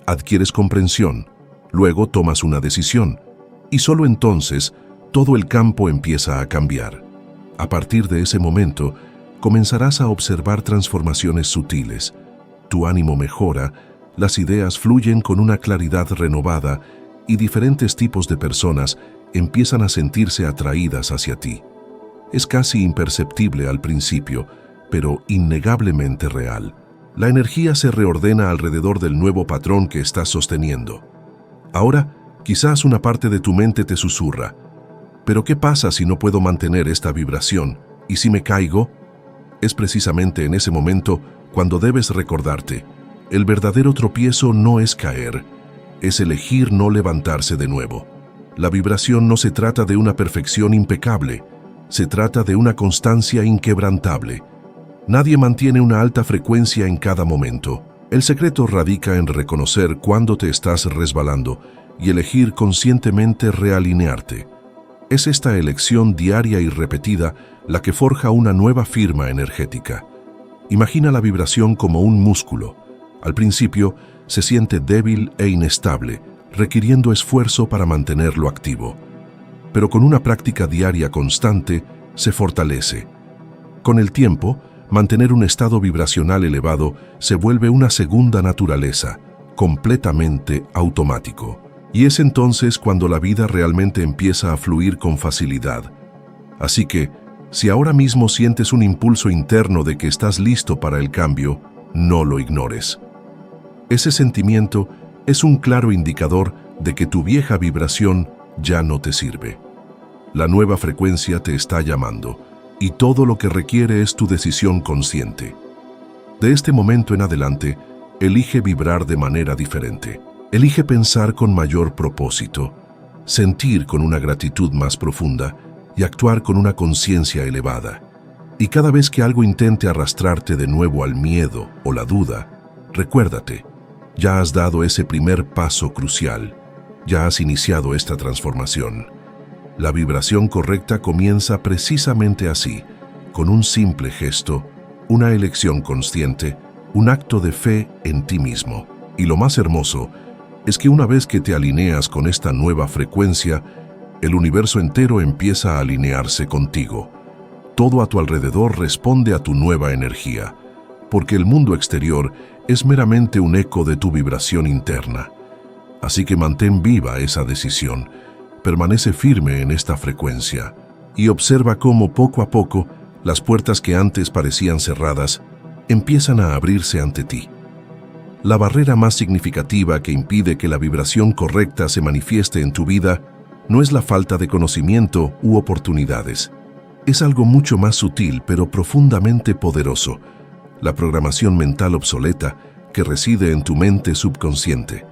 adquieres comprensión, luego tomas una decisión, y solo entonces todo el campo empieza a cambiar. A partir de ese momento, comenzarás a observar transformaciones sutiles. Tu ánimo mejora, las ideas fluyen con una claridad renovada y diferentes tipos de personas empiezan a sentirse atraídas hacia ti. Es casi imperceptible al principio, pero innegablemente real. La energía se reordena alrededor del nuevo patrón que estás sosteniendo. Ahora, quizás una parte de tu mente te susurra, ¿pero qué pasa si no puedo mantener esta vibración? ¿Y si me caigo? Es precisamente en ese momento cuando debes recordarte, el verdadero tropiezo no es caer, es elegir no levantarse de nuevo. La vibración no se trata de una perfección impecable, se trata de una constancia inquebrantable. Nadie mantiene una alta frecuencia en cada momento. El secreto radica en reconocer cuándo te estás resbalando y elegir conscientemente realinearte. Es esta elección diaria y repetida la que forja una nueva firma energética. Imagina la vibración como un músculo. Al principio se siente débil e inestable, requiriendo esfuerzo para mantenerlo activo. Pero con una práctica diaria constante, se fortalece. Con el tiempo, mantener un estado vibracional elevado se vuelve una segunda naturaleza, completamente automático. Y es entonces cuando la vida realmente empieza a fluir con facilidad. Así que, si ahora mismo sientes un impulso interno de que estás listo para el cambio, no lo ignores. Ese sentimiento es un claro indicador de que tu vieja vibración ya no te sirve. La nueva frecuencia te está llamando, y todo lo que requiere es tu decisión consciente. De este momento en adelante, elige vibrar de manera diferente. Elige pensar con mayor propósito, sentir con una gratitud más profunda y actuar con una conciencia elevada. Y cada vez que algo intente arrastrarte de nuevo al miedo o la duda, recuérdate, ya has dado ese primer paso crucial, ya has iniciado esta transformación. La vibración correcta comienza precisamente así, con un simple gesto, una elección consciente, un acto de fe en ti mismo. Y lo más hermoso es que una vez que te alineas con esta nueva frecuencia, el universo entero empieza a alinearse contigo. Todo a tu alrededor responde a tu nueva energía, porque el mundo exterior es meramente un eco de tu vibración interna. Así que mantén viva esa decisión, permanece firme en esta frecuencia y observa cómo poco a poco las puertas que antes parecían cerradas empiezan a abrirse ante ti. La barrera más significativa que impide que la vibración correcta se manifieste en tu vida no es la falta de conocimiento u oportunidades. Es algo mucho más sutil pero profundamente poderoso, la programación mental obsoleta que reside en tu mente subconsciente.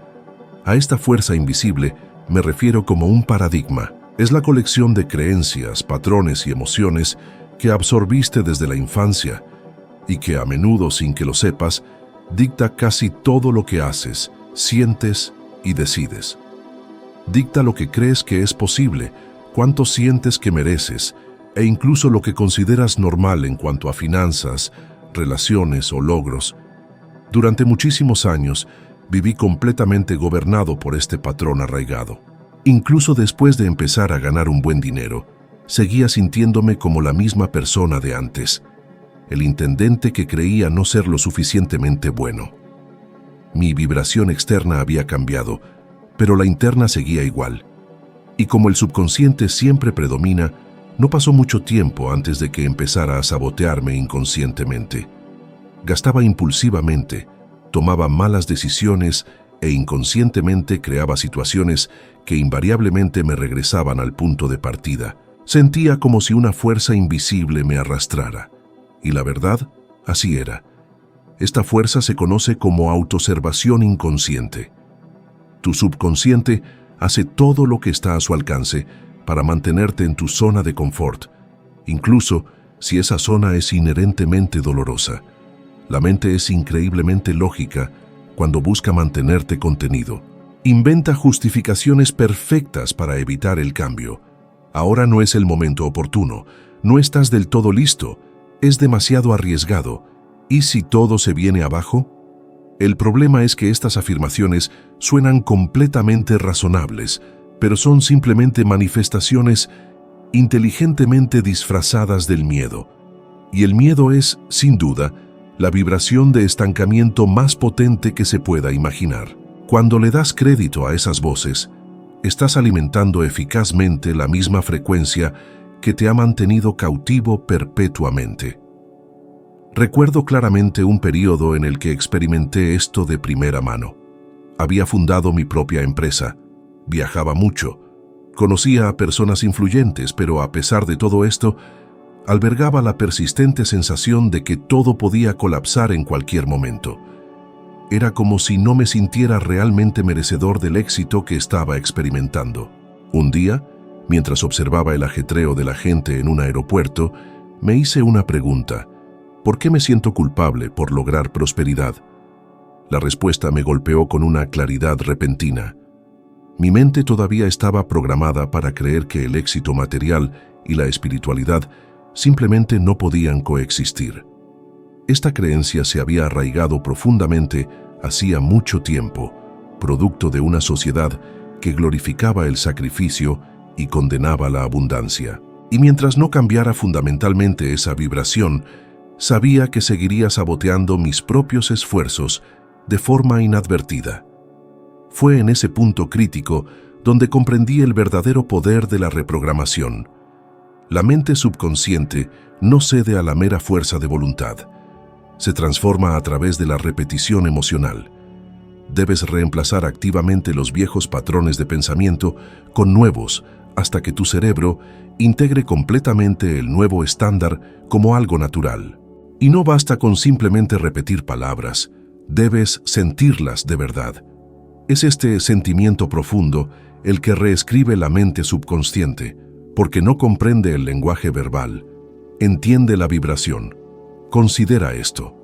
A esta fuerza invisible me refiero como un paradigma. Es la colección de creencias, patrones y emociones que absorbiste desde la infancia y que a menudo, sin que lo sepas, dicta casi todo lo que haces, sientes y decides. Dicta lo que crees que es posible, cuánto sientes que mereces e incluso lo que consideras normal en cuanto a finanzas, relaciones o logros. Durante muchísimos años viví completamente gobernado por este patrón arraigado. Incluso después de empezar a ganar un buen dinero, seguía sintiéndome como la misma persona de antes, el intendente que creía no ser lo suficientemente bueno. Mi vibración externa había cambiado, pero la interna seguía igual. Y como el subconsciente siempre predomina, no pasó mucho tiempo antes de que empezara a sabotearme inconscientemente. Gastaba impulsivamente, tomaba malas decisiones e inconscientemente creaba situaciones que invariablemente me regresaban al punto de partida. Sentía como si una fuerza invisible me arrastrara. Y la verdad, así era. Esta fuerza se conoce como autoobservación inconsciente. Tu subconsciente hace todo lo que está a su alcance para mantenerte en tu zona de confort, incluso si esa zona es inherentemente dolorosa. La mente es increíblemente lógica cuando busca mantenerte contenido. Inventa justificaciones perfectas para evitar el cambio. Ahora no es el momento oportuno, no estás del todo listo, es demasiado arriesgado. ¿Y si todo se viene abajo? El problema es que estas afirmaciones suenan completamente razonables, pero son simplemente manifestaciones inteligentemente disfrazadas del miedo. Y el miedo es, sin duda, la vibración de estancamiento más potente que se pueda imaginar. Cuando le das crédito a esas voces, estás alimentando eficazmente la misma frecuencia que te ha mantenido cautivo perpetuamente. Recuerdo claramente un periodo en el que experimenté esto de primera mano. Había fundado mi propia empresa, viajaba mucho, conocía a personas influyentes, pero a pesar de todo esto, albergaba la persistente sensación de que todo podía colapsar en cualquier momento. Era como si no me sintiera realmente merecedor del éxito que estaba experimentando. Un día, mientras observaba el ajetreo de la gente en un aeropuerto, me hice una pregunta: ¿por qué me siento culpable por lograr prosperidad? La respuesta me golpeó con una claridad repentina. Mi mente todavía estaba programada para creer que el éxito material y la espiritualidad simplemente no podían coexistir. Esta creencia se había arraigado profundamente hacía mucho tiempo, producto de una sociedad que glorificaba el sacrificio y condenaba la abundancia. Y mientras no cambiara fundamentalmente esa vibración, sabía que seguiría saboteando mis propios esfuerzos de forma inadvertida. Fue en ese punto crítico donde comprendí el verdadero poder de la reprogramación. La mente subconsciente no cede a la mera fuerza de voluntad. Se transforma a través de la repetición emocional. Debes reemplazar activamente los viejos patrones de pensamiento con nuevos hasta que tu cerebro integre completamente el nuevo estándar como algo natural. Y no basta con simplemente repetir palabras, debes sentirlas de verdad. Es este sentimiento profundo el que reescribe la mente subconsciente, porque no comprende el lenguaje verbal, entiende la vibración. Considera esto.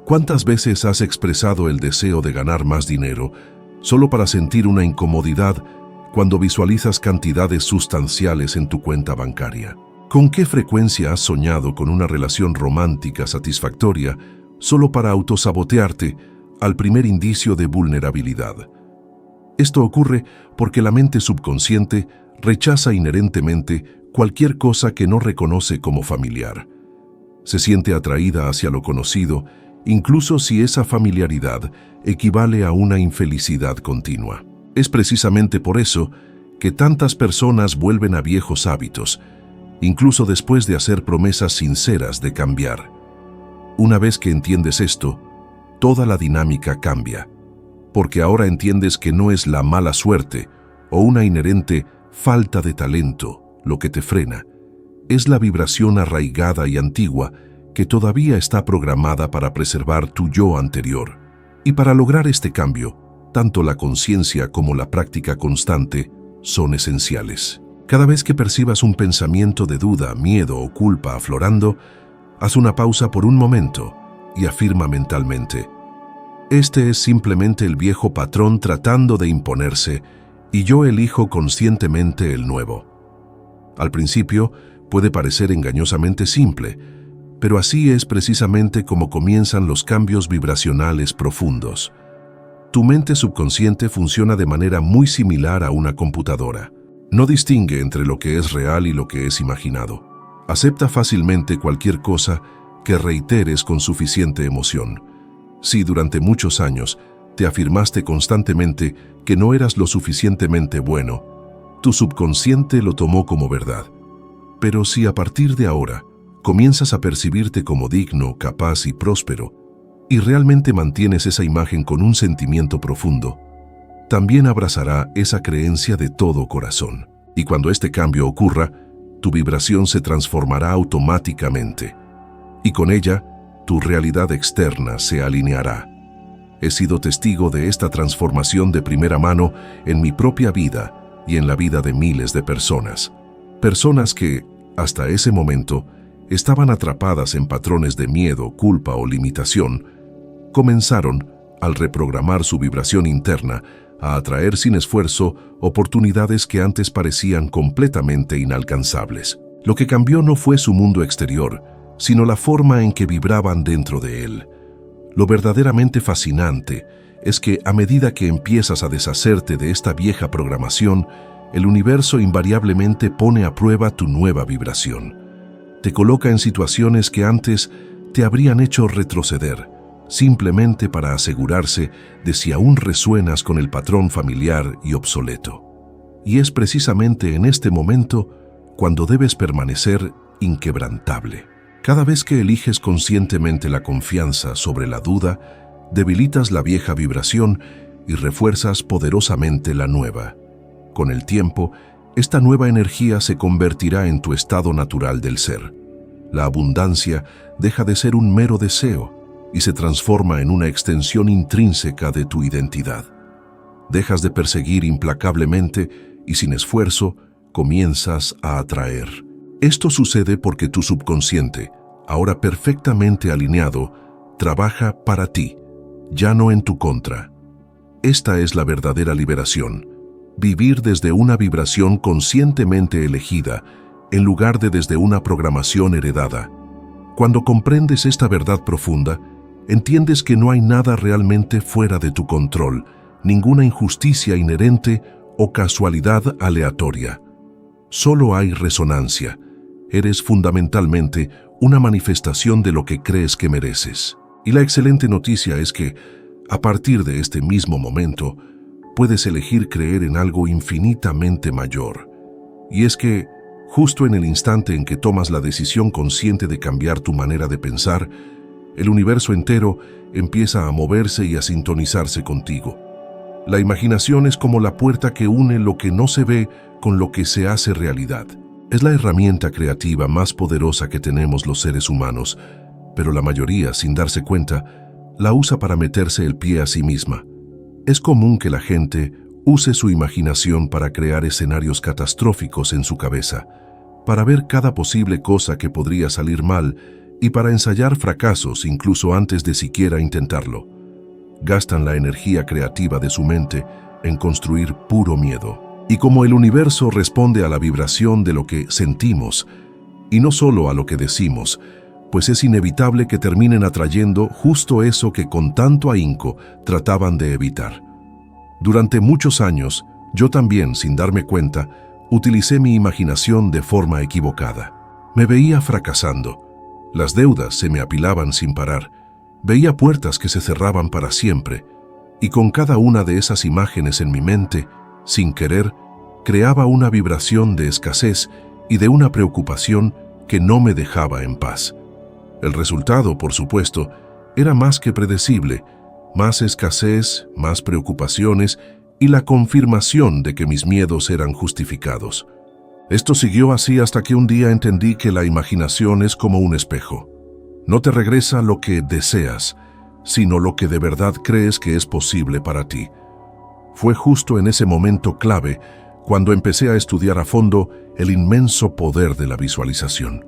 ¿Cuántas veces has expresado el deseo de ganar más dinero solo para sentir una incomodidad cuando visualizas cantidades sustanciales en tu cuenta bancaria? ¿Con qué frecuencia has soñado con una relación romántica satisfactoria solo para autosabotearte al primer indicio de vulnerabilidad? Esto ocurre porque la mente subconsciente rechaza inherentemente cualquier cosa que no reconoce como familiar. Se siente atraída hacia lo conocido, incluso si esa familiaridad equivale a una infelicidad continua. Es precisamente por eso que tantas personas vuelven a viejos hábitos, incluso después de hacer promesas sinceras de cambiar. Una vez que entiendes esto, toda la dinámica cambia, porque ahora entiendes que no es la mala suerte o una inherente falta de talento lo que te frena. es la vibración arraigada y antigua que todavía está programada para preservar tu yo anterior. Y para lograr este cambio, tanto la conciencia como la práctica constante son esenciales. Cada vez que percibas un pensamiento de duda, miedo o culpa aflorando, haz una pausa por un momento y afirma mentalmente: este es simplemente el viejo patrón tratando de imponerse y yo elijo conscientemente el nuevo. Al principio puede parecer engañosamente simple, pero así es precisamente como comienzan los cambios vibracionales profundos. Tu mente subconsciente funciona de manera muy similar a una computadora. No distingue entre lo que es real y lo que es imaginado. Acepta fácilmente cualquier cosa que reiteres con suficiente emoción. Si durante muchos años te afirmaste constantemente que no eras lo suficientemente bueno, tu subconsciente lo tomó como verdad. Pero si a partir de ahora comienzas a percibirte como digno, capaz y próspero, y realmente mantienes esa imagen con un sentimiento profundo, también abrazará esa creencia de todo corazón. Y cuando este cambio ocurra, tu vibración se transformará automáticamente. Y con ella, tu realidad externa se alineará. He sido testigo de esta transformación de primera mano en mi propia vida y en la vida de miles de personas. Personas que, hasta ese momento, estaban atrapadas en patrones de miedo, culpa o limitación, comenzaron, al reprogramar su vibración interna, a atraer sin esfuerzo oportunidades que antes parecían completamente inalcanzables. Lo que cambió no fue su mundo exterior, sino la forma en que vibraban dentro de él. Lo verdaderamente fascinante es que a medida que empiezas a deshacerte de esta vieja programación, el universo invariablemente pone a prueba tu nueva vibración. Te coloca en situaciones que antes te habrían hecho retroceder, simplemente para asegurarse de si aún resuenas con el patrón familiar y obsoleto. Y es precisamente en este momento cuando debes permanecer inquebrantable. Cada vez que eliges conscientemente la confianza sobre la duda, debilitas la vieja vibración y refuerzas poderosamente la nueva. Con el tiempo, esta nueva energía se convertirá en tu estado natural del ser. La abundancia deja de ser un mero deseo y se transforma en una extensión intrínseca de tu identidad. Dejas de perseguir implacablemente y sin esfuerzo comienzas a atraer. Esto sucede porque tu subconsciente, ahora perfectamente alineado, trabaja para ti, ya no en tu contra. Esta es la verdadera liberación. Vivir desde una vibración conscientemente elegida, en lugar de desde una programación heredada. Cuando comprendes esta verdad profunda, entiendes que no hay nada realmente fuera de tu control, ninguna injusticia inherente o casualidad aleatoria. Solo hay resonancia. Eres fundamentalmente una manifestación de lo que crees que mereces. Y la excelente noticia es que, a partir de este mismo momento, puedes elegir creer en algo infinitamente mayor. Y es que, justo en el instante en que tomas la decisión consciente de cambiar tu manera de pensar, el universo entero empieza a moverse y a sintonizarse contigo. La imaginación es como la puerta que une lo que no se ve con lo que se hace realidad. Es la herramienta creativa más poderosa que tenemos los seres humanos, pero la mayoría, sin darse cuenta, la usa para meterse el pie a sí misma. Es común que la gente use su imaginación para crear escenarios catastróficos en su cabeza, para ver cada posible cosa que podría salir mal y para ensayar fracasos incluso antes de siquiera intentarlo. Gastan la energía creativa de su mente en construir puro miedo. Y como el universo responde a la vibración de lo que sentimos, y no solo a lo que decimos, pues es inevitable que terminen atrayendo justo eso que con tanto ahínco trataban de evitar. Durante muchos años, yo también, sin darme cuenta, utilicé mi imaginación de forma equivocada. Me veía fracasando. Las deudas se me apilaban sin parar. Veía puertas que se cerraban para siempre, y con cada una de esas imágenes en mi mente, sin querer, creaba una vibración de escasez y de una preocupación que no me dejaba en paz. El resultado, por supuesto, era más que predecible: más escasez, más preocupaciones y la confirmación de que mis miedos eran justificados. Esto siguió así hasta que un día entendí que la imaginación es como un espejo. No te regresa lo que deseas, sino lo que de verdad crees que es posible para ti. Fue justo en ese momento clave cuando empecé a estudiar a fondo el inmenso poder de la visualización.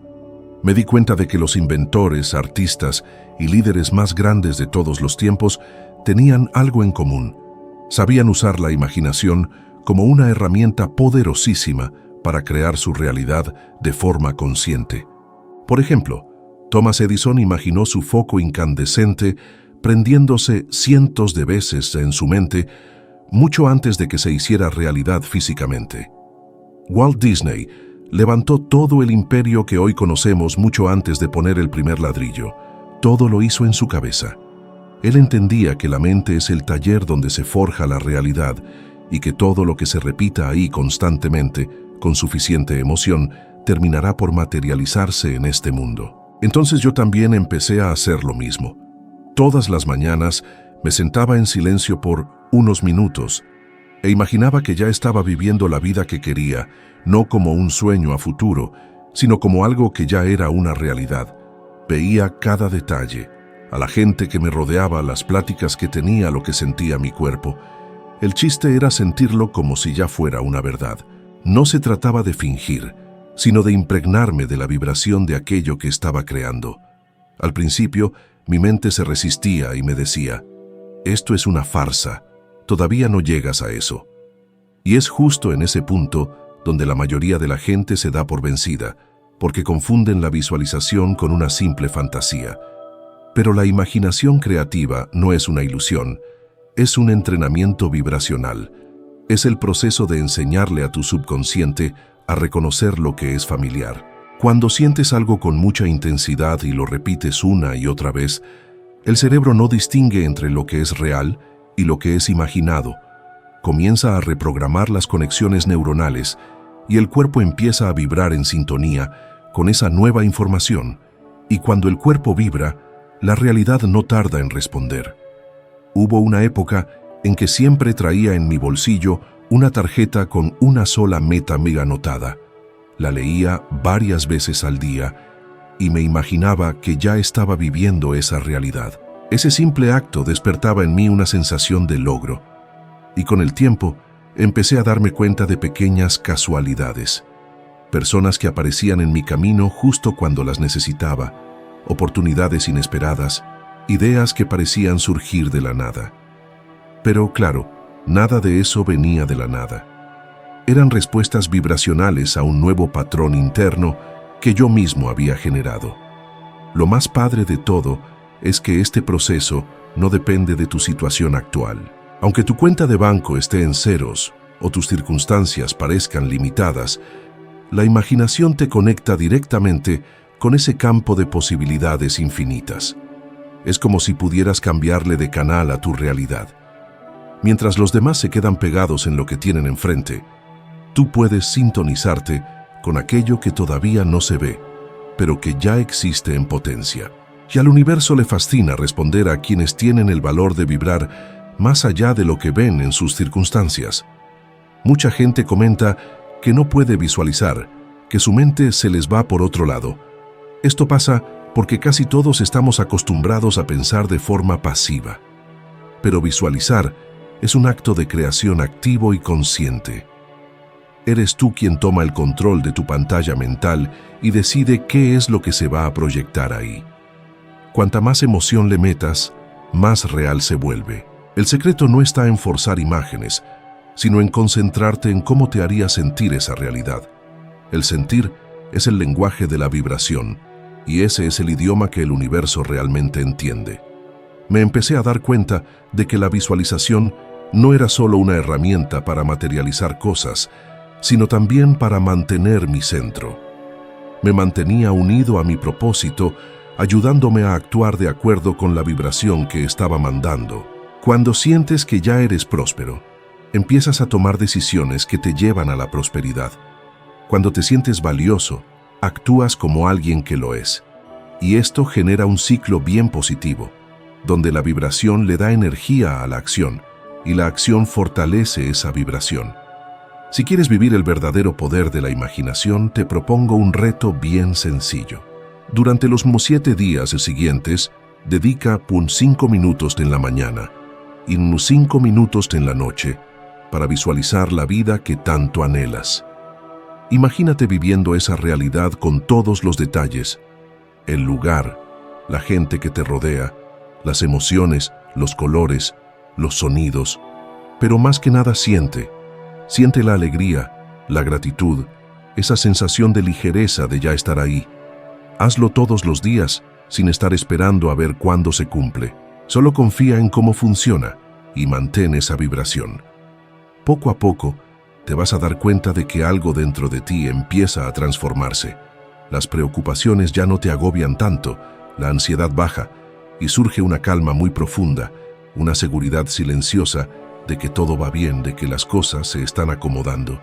Me di cuenta de que los inventores, artistas y líderes más grandes de todos los tiempos tenían algo en común. Sabían usar la imaginación como una herramienta poderosísima para crear su realidad de forma consciente. Por ejemplo, Thomas Edison imaginó su foco incandescente prendiéndose cientos de veces en su mente mucho antes de que se hiciera realidad físicamente. Walt Disney levantó todo el imperio que hoy conocemos mucho antes de poner el primer ladrillo. Todo lo hizo en su cabeza. Él entendía que la mente es el taller donde se forja la realidad y que todo lo que se repita ahí constantemente, con suficiente emoción, terminará por materializarse en este mundo. Entonces yo también empecé a hacer lo mismo. Todas las mañanas me sentaba en silencio por unos minutos e imaginaba que ya estaba viviendo la vida que quería, no como un sueño a futuro, sino como algo que ya era una realidad. Veía cada detalle, a la gente que me rodeaba, las pláticas que tenía, lo que sentía mi cuerpo. El chiste era sentirlo como si ya fuera una verdad. No se trataba de fingir, sino de impregnarme de la vibración de aquello que estaba creando. Al principio, mi mente se resistía y me decía, esto es una farsa, todavía no llegas a eso. Y es justo en ese punto donde la mayoría de la gente se da por vencida, porque confunden la visualización con una simple fantasía. Pero la imaginación creativa no es una ilusión, es un entrenamiento vibracional. Es el proceso de enseñarle a tu subconsciente a reconocer lo que es familiar. Cuando sientes algo con mucha intensidad y lo repites una y otra vez, el cerebro no distingue entre lo que es real y lo que es imaginado. Comienza a reprogramar las conexiones neuronales y el cuerpo empieza a vibrar en sintonía con esa nueva información. Y cuando el cuerpo vibra, la realidad no tarda en responder. Hubo una época en que siempre traía en mi bolsillo una tarjeta con una sola meta mega anotada. La leía varias veces al día y me imaginaba que ya estaba viviendo esa realidad. Ese simple acto despertaba en mí una sensación de logro. Y con el tiempo, empecé a darme cuenta de pequeñas casualidades. Personas que aparecían en mi camino justo cuando las necesitaba, oportunidades inesperadas, ideas que parecían surgir de la nada. Pero claro, nada de eso venía de la nada. Eran respuestas vibracionales a un nuevo patrón interno que yo mismo había generado. Lo más padre de todo es que este proceso no depende de tu situación actual. Aunque tu cuenta de banco esté en ceros o tus circunstancias parezcan limitadas, la imaginación te conecta directamente con ese campo de posibilidades infinitas. Es como si pudieras cambiarle de canal a tu realidad. Mientras los demás se quedan pegados en lo que tienen enfrente, tú puedes sintonizarte con aquello que todavía no se ve, pero que ya existe en potencia. Y al universo le fascina responder a quienes tienen el valor de vibrar más allá de lo que ven en sus circunstancias. Mucha gente comenta que no puede visualizar, que su mente se les va por otro lado. Esto pasa porque casi todos estamos acostumbrados a pensar de forma pasiva. Pero visualizar es un acto de creación activo y consciente. Eres tú quien toma el control de tu pantalla mental y decide qué es lo que se va a proyectar ahí. Cuanta más emoción le metas, más real se vuelve. El secreto no está en forzar imágenes, sino en concentrarte en cómo te haría sentir esa realidad. El sentir es el lenguaje de la vibración, y ese es el idioma que el universo realmente entiende. Me empecé a dar cuenta de que la visualización no era solo una herramienta para materializar cosas, sino también para mantener mi centro. Me mantenía unido a mi propósito, ayudándome a actuar de acuerdo con la vibración que estaba mandando. Cuando sientes que ya eres próspero, empiezas a tomar decisiones que te llevan a la prosperidad. Cuando te sientes valioso, actúas como alguien que lo es. Y esto genera un ciclo bien positivo, donde la vibración le da energía a la acción y la acción fortalece esa vibración. Si quieres vivir el verdadero poder de la imaginación, te propongo un reto bien sencillo. Durante los 7 días siguientes, dedica 5 minutos en la mañana y 5 minutos en la noche para visualizar la vida que tanto anhelas. Imagínate viviendo esa realidad con todos los detalles, el lugar, la gente que te rodea, las emociones, los colores, los sonidos, pero más que nada siente la alegría, la gratitud, esa sensación de ligereza de ya estar ahí. Hazlo todos los días, sin estar esperando a ver cuándo se cumple. Solo confía en cómo funciona y mantén esa vibración. Poco a poco, te vas a dar cuenta de que algo dentro de ti empieza a transformarse. Las preocupaciones ya no te agobian tanto, la ansiedad baja y surge una calma muy profunda, una seguridad silenciosa de que todo va bien, de que las cosas se están acomodando.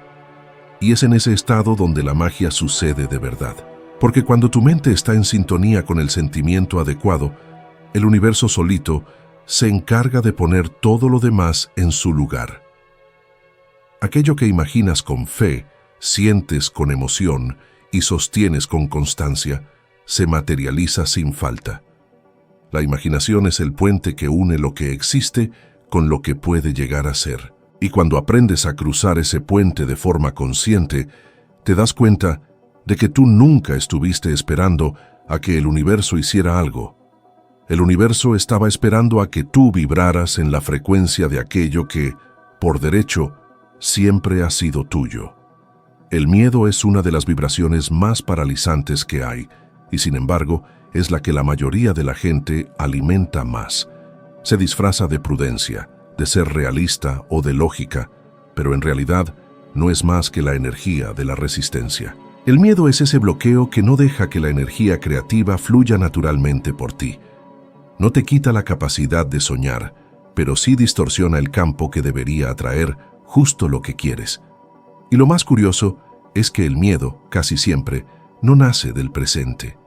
Y es en ese estado donde la magia sucede de verdad. Porque cuando tu mente está en sintonía con el sentimiento adecuado, el universo solito se encarga de poner todo lo demás en su lugar. Aquello que imaginas con fe, sientes con emoción y sostienes con constancia, se materializa sin falta. La imaginación es el puente que une lo que existe con lo que puede llegar a ser. Y cuando aprendes a cruzar ese puente de forma consciente, te das cuenta de que tú nunca estuviste esperando a que el universo hiciera algo. El universo estaba esperando a que tú vibraras en la frecuencia de aquello que, por derecho, siempre ha sido tuyo. El miedo es una de las vibraciones más paralizantes que hay, y sin embargo, es la que la mayoría de la gente alimenta más. Se disfraza de prudencia, de ser realista o de lógica, pero en realidad no es más que la energía de la resistencia. El miedo es ese bloqueo que no deja que la energía creativa fluya naturalmente por ti. No te quita la capacidad de soñar, pero sí distorsiona el campo que debería atraer justo lo que quieres. Y lo más curioso es que el miedo, casi siempre, no nace del presente,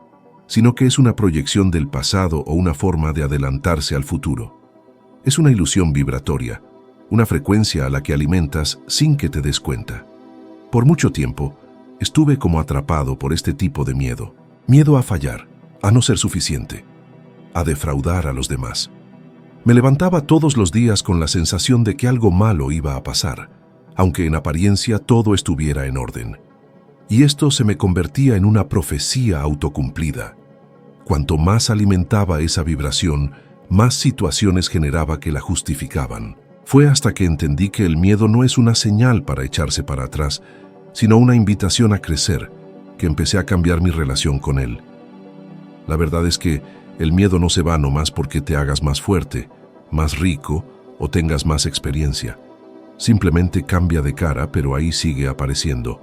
sino que es una proyección del pasado o una forma de adelantarse al futuro. Es una ilusión vibratoria, una frecuencia a la que alimentas sin que te des cuenta. Por mucho tiempo, estuve como atrapado por este tipo de miedo. Miedo a fallar, a no ser suficiente, a defraudar a los demás. Me levantaba todos los días con la sensación de que algo malo iba a pasar, aunque en apariencia todo estuviera en orden. Y esto se me convertía en una profecía autocumplida. Cuanto más alimentaba esa vibración, más situaciones generaba que la justificaban. Fue hasta que entendí que el miedo no es una señal para echarse para atrás, sino una invitación a crecer, que empecé a cambiar mi relación con él. La verdad es que el miedo no se va nomás porque te hagas más fuerte, más rico o tengas más experiencia. Simplemente cambia de cara, pero ahí sigue apareciendo.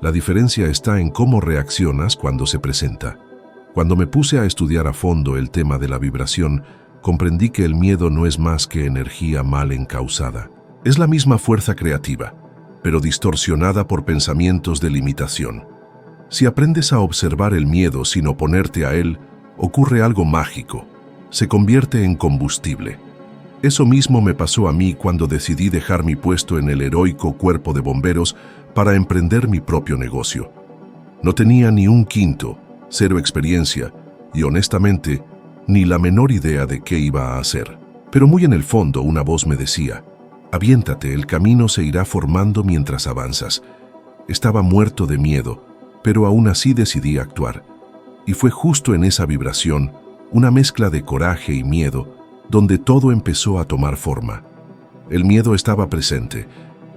La diferencia está en cómo reaccionas cuando se presenta. Cuando me puse a estudiar a fondo el tema de la vibración, comprendí que el miedo no es más que energía mal encausada. Es la misma fuerza creativa, pero distorsionada por pensamientos de limitación. Si aprendes a observar el miedo sin oponerte a él, ocurre algo mágico. Se convierte en combustible. Eso mismo me pasó a mí cuando decidí dejar mi puesto en el heroico cuerpo de bomberos para emprender mi propio negocio. No tenía ni un quinto, 0 experiencia y honestamente, ni la menor idea de qué iba a hacer. Pero muy en el fondo una voz me decía: aviéntate, el camino se irá formando mientras avanzas. Estaba muerto de miedo, pero aún así decidí actuar. Y fue justo en esa vibración, una mezcla de coraje y miedo, donde todo empezó a tomar forma. El miedo estaba presente,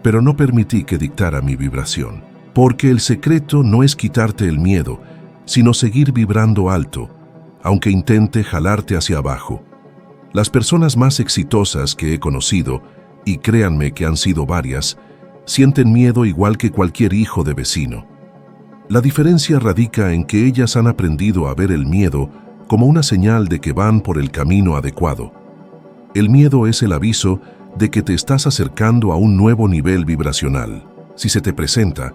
pero no permití que dictara mi vibración. Porque el secreto no es quitarte el miedo, sino seguir vibrando alto, aunque intente jalarte hacia abajo. Las personas más exitosas que he conocido, y créanme que han sido varias, sienten miedo igual que cualquier hijo de vecino. La diferencia radica en que ellas han aprendido a ver el miedo como una señal de que van por el camino adecuado. El miedo es el aviso de que te estás acercando a un nuevo nivel vibracional. Si se te presenta,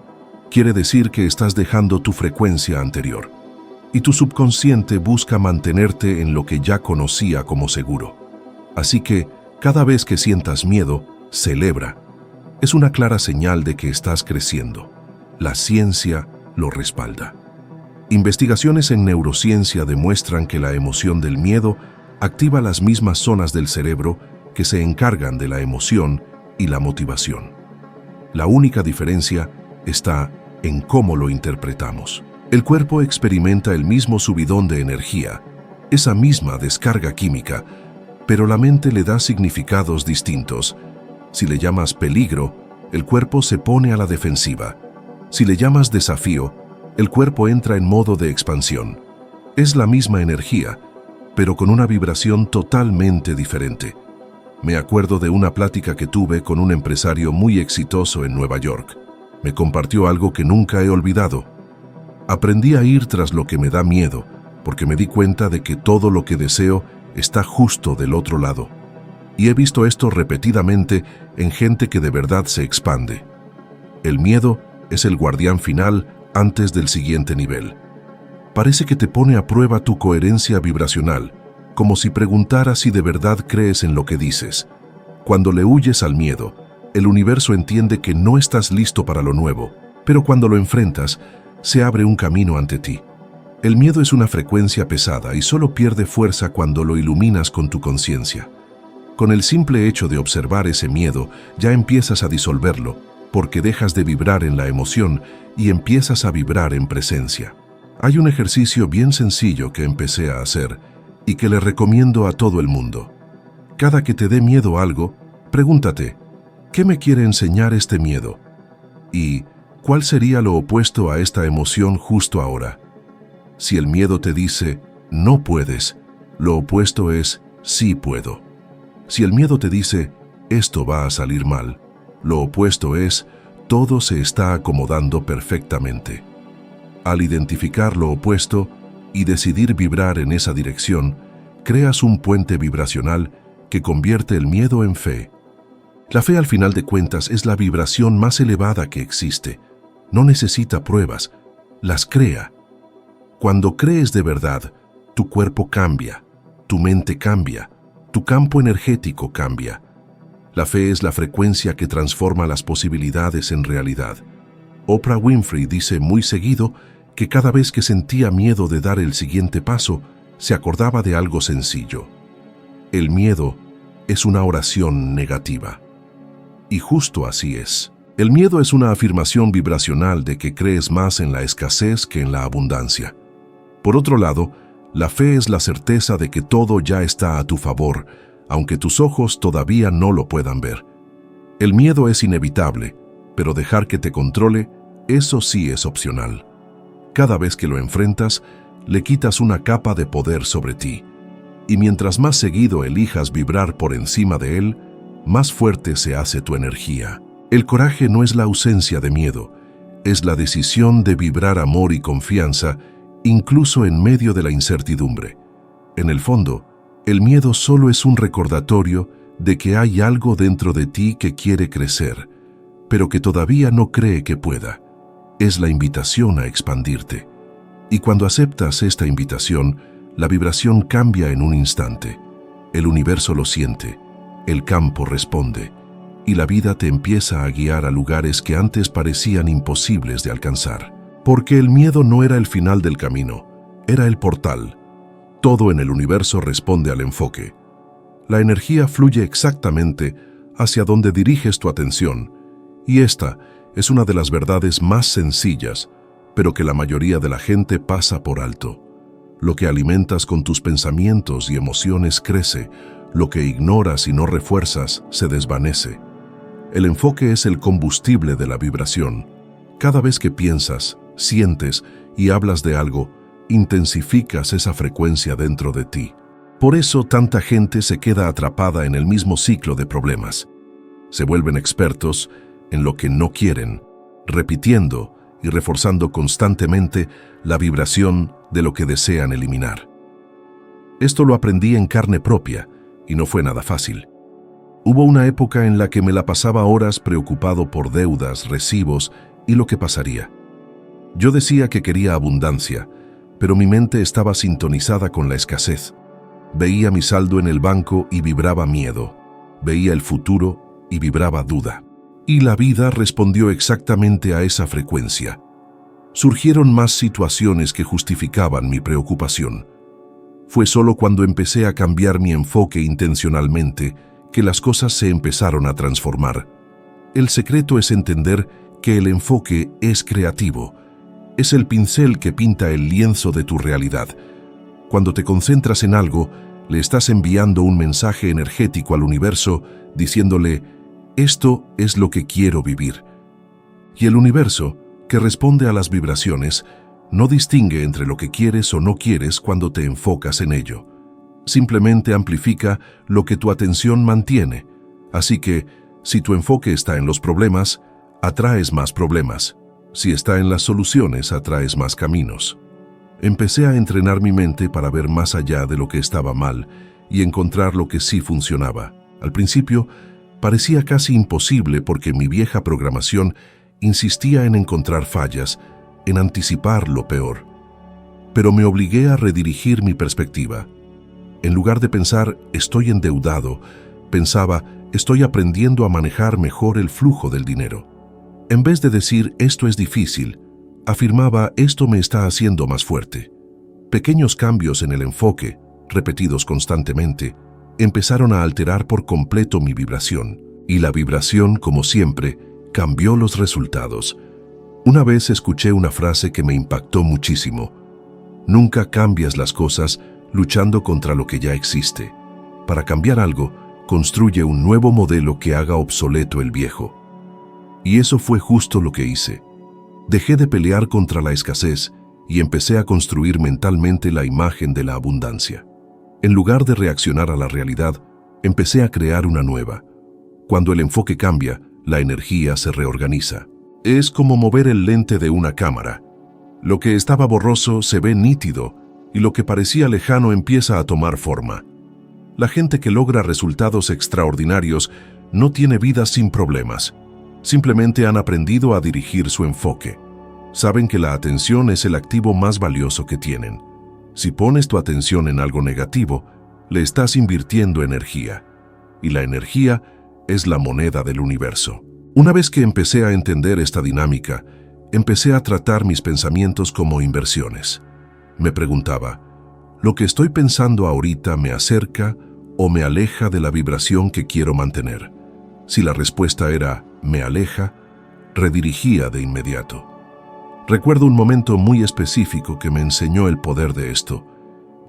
quiere decir que estás dejando tu frecuencia anterior. Y tu subconsciente busca mantenerte en lo que ya conocía como seguro. Así que, cada vez que sientas miedo, celebra. es una clara señal de que estás creciendo. La ciencia lo respalda. Investigaciones en neurociencia demuestran que la emoción del miedo activa las mismas zonas del cerebro que se encargan de la emoción y la motivación. La única diferencia está en cómo lo interpretamos. El cuerpo experimenta el mismo subidón de energía, esa misma descarga química, pero la mente le da significados distintos. Si le llamas peligro, el cuerpo se pone a la defensiva. Si le llamas desafío, el cuerpo entra en modo de expansión. Es la misma energía, pero con una vibración totalmente diferente. Me acuerdo de una plática que tuve con un empresario muy exitoso en Nueva York. Me compartió algo que nunca he olvidado. Aprendí a ir tras lo que me da miedo, porque me di cuenta de que todo lo que deseo está justo del otro lado. Y he visto esto repetidamente en gente que de verdad se expande. El miedo es el guardián final antes del siguiente nivel. Parece que te pone a prueba tu coherencia vibracional, como si preguntara si de verdad crees en lo que dices. Cuando le huyes al miedo, el universo entiende que no estás listo para lo nuevo, pero cuando lo enfrentas, se abre un camino ante ti. El miedo es una frecuencia pesada y solo pierde fuerza cuando lo iluminas con tu conciencia. Con el simple hecho de observar ese miedo, ya empiezas a disolverlo, porque dejas de vibrar en la emoción y empiezas a vibrar en presencia. Hay un ejercicio bien sencillo que empecé a hacer y que le recomiendo a todo el mundo. Cada que te dé miedo algo, pregúntate, ¿qué me quiere enseñar este miedo? ¿Y cuál sería lo opuesto a esta emoción justo ahora? Si el miedo te dice, no puedes, lo opuesto es, sí puedo. Si el miedo te dice, esto va a salir mal, lo opuesto es, todo se está acomodando perfectamente. Al identificar lo opuesto y decidir vibrar en esa dirección, creas un puente vibracional que convierte el miedo en fe. La fe, al final de cuentas, es la vibración más elevada que existe. No necesita pruebas, las crea. Cuando crees de verdad, tu cuerpo cambia, tu mente cambia, tu campo energético cambia. La fe es la frecuencia que transforma las posibilidades en realidad. Oprah Winfrey dice muy seguido que cada vez que sentía miedo de dar el siguiente paso, se acordaba de algo sencillo. El miedo es una oración negativa. Y justo así es. El miedo es una afirmación vibracional de que crees más en la escasez que en la abundancia. Por otro lado, la fe es la certeza de que todo ya está a tu favor, aunque tus ojos todavía no lo puedan ver. El miedo es inevitable, pero dejar que te controle, eso sí es opcional. Cada vez que lo enfrentas, le quitas una capa de poder sobre ti. Y mientras más seguido elijas vibrar por encima de él, más fuerte se hace tu energía. El coraje no es la ausencia de miedo, es la decisión de vibrar amor y confianza, incluso en medio de la incertidumbre. En el fondo, el miedo solo es un recordatorio de que hay algo dentro de ti que quiere crecer, pero que todavía no cree que pueda. Es la invitación a expandirte. Y cuando aceptas esta invitación, la vibración cambia en un instante. El universo lo siente, el campo responde, y la vida te empieza a guiar a lugares que antes parecían imposibles de alcanzar. Porque el miedo no era el final del camino, era el portal. Todo en el universo responde al enfoque. La energía fluye exactamente hacia donde diriges tu atención, y esta es una de las verdades más sencillas, pero que la mayoría de la gente pasa por alto. Lo que alimentas con tus pensamientos y emociones crece, lo que ignoras y no refuerzas se desvanece. El enfoque es el combustible de la vibración. Cada vez que piensas, sientes y hablas de algo, intensificas esa frecuencia dentro de ti. Por eso tanta gente se queda atrapada en el mismo ciclo de problemas. Se vuelven expertos en lo que no quieren, repitiendo y reforzando constantemente la vibración de lo que desean eliminar. Esto lo aprendí en carne propia y no fue nada fácil. Hubo una época en la que me la pasaba horas preocupado por deudas, recibos y lo que pasaría. Yo decía que quería abundancia, pero mi mente estaba sintonizada con la escasez. Veía mi saldo en el banco y vibraba miedo. Veía el futuro y vibraba duda. Y la vida respondió exactamente a esa frecuencia. Surgieron más situaciones que justificaban mi preocupación. Fue solo cuando empecé a cambiar mi enfoque intencionalmente que las cosas se empezaron a transformar. El secreto es entender que el enfoque es creativo. Es el pincel que pinta el lienzo de tu realidad. Cuando te concentras en algo, le estás enviando un mensaje energético al universo diciéndole: esto es lo que quiero vivir. Y el universo, que responde a las vibraciones, no distingue entre lo que quieres o no quieres cuando te enfocas en ello. Simplemente amplifica lo que tu atención mantiene. Así que, si tu enfoque está en los problemas, atraes más problemas. Si está en las soluciones, atraes más caminos. Empecé a entrenar mi mente para ver más allá de lo que estaba mal y encontrar lo que sí funcionaba. Al principio, parecía casi imposible porque mi vieja programación insistía en encontrar fallas, en anticipar lo peor. Pero me obligué a redirigir mi perspectiva. En lugar de pensar, estoy endeudado, pensaba, estoy aprendiendo a manejar mejor el flujo del dinero. En vez de decir, esto es difícil, afirmaba, esto me está haciendo más fuerte. Pequeños cambios en el enfoque, repetidos constantemente, empezaron a alterar por completo mi vibración. Y la vibración, como siempre, cambió los resultados. Una vez escuché una frase que me impactó muchísimo. Nunca cambias las cosas luchando contra lo que ya existe. Para cambiar algo, construye un nuevo modelo que haga obsoleto el viejo. Y eso fue justo lo que hice. Dejé de pelear contra la escasez y empecé a construir mentalmente la imagen de la abundancia. En lugar de reaccionar a la realidad, empecé a crear una nueva. Cuando el enfoque cambia, la energía se reorganiza. Es como mover el lente de una cámara. Lo que estaba borroso se ve nítido y lo que parecía lejano empieza a tomar forma. La gente que logra resultados extraordinarios no tiene vidas sin problemas. Simplemente han aprendido a dirigir su enfoque. Saben que la atención es el activo más valioso que tienen. Si pones tu atención en algo negativo, le estás invirtiendo energía. Y la energía es la moneda del universo. Una vez que empecé a entender esta dinámica, empecé a tratar mis pensamientos como inversiones. Me preguntaba, ¿lo que estoy pensando ahorita me acerca o me aleja de la vibración que quiero mantener? Si la respuesta era me aleja, redirigía de inmediato. Recuerdo un momento muy específico que me enseñó el poder de esto.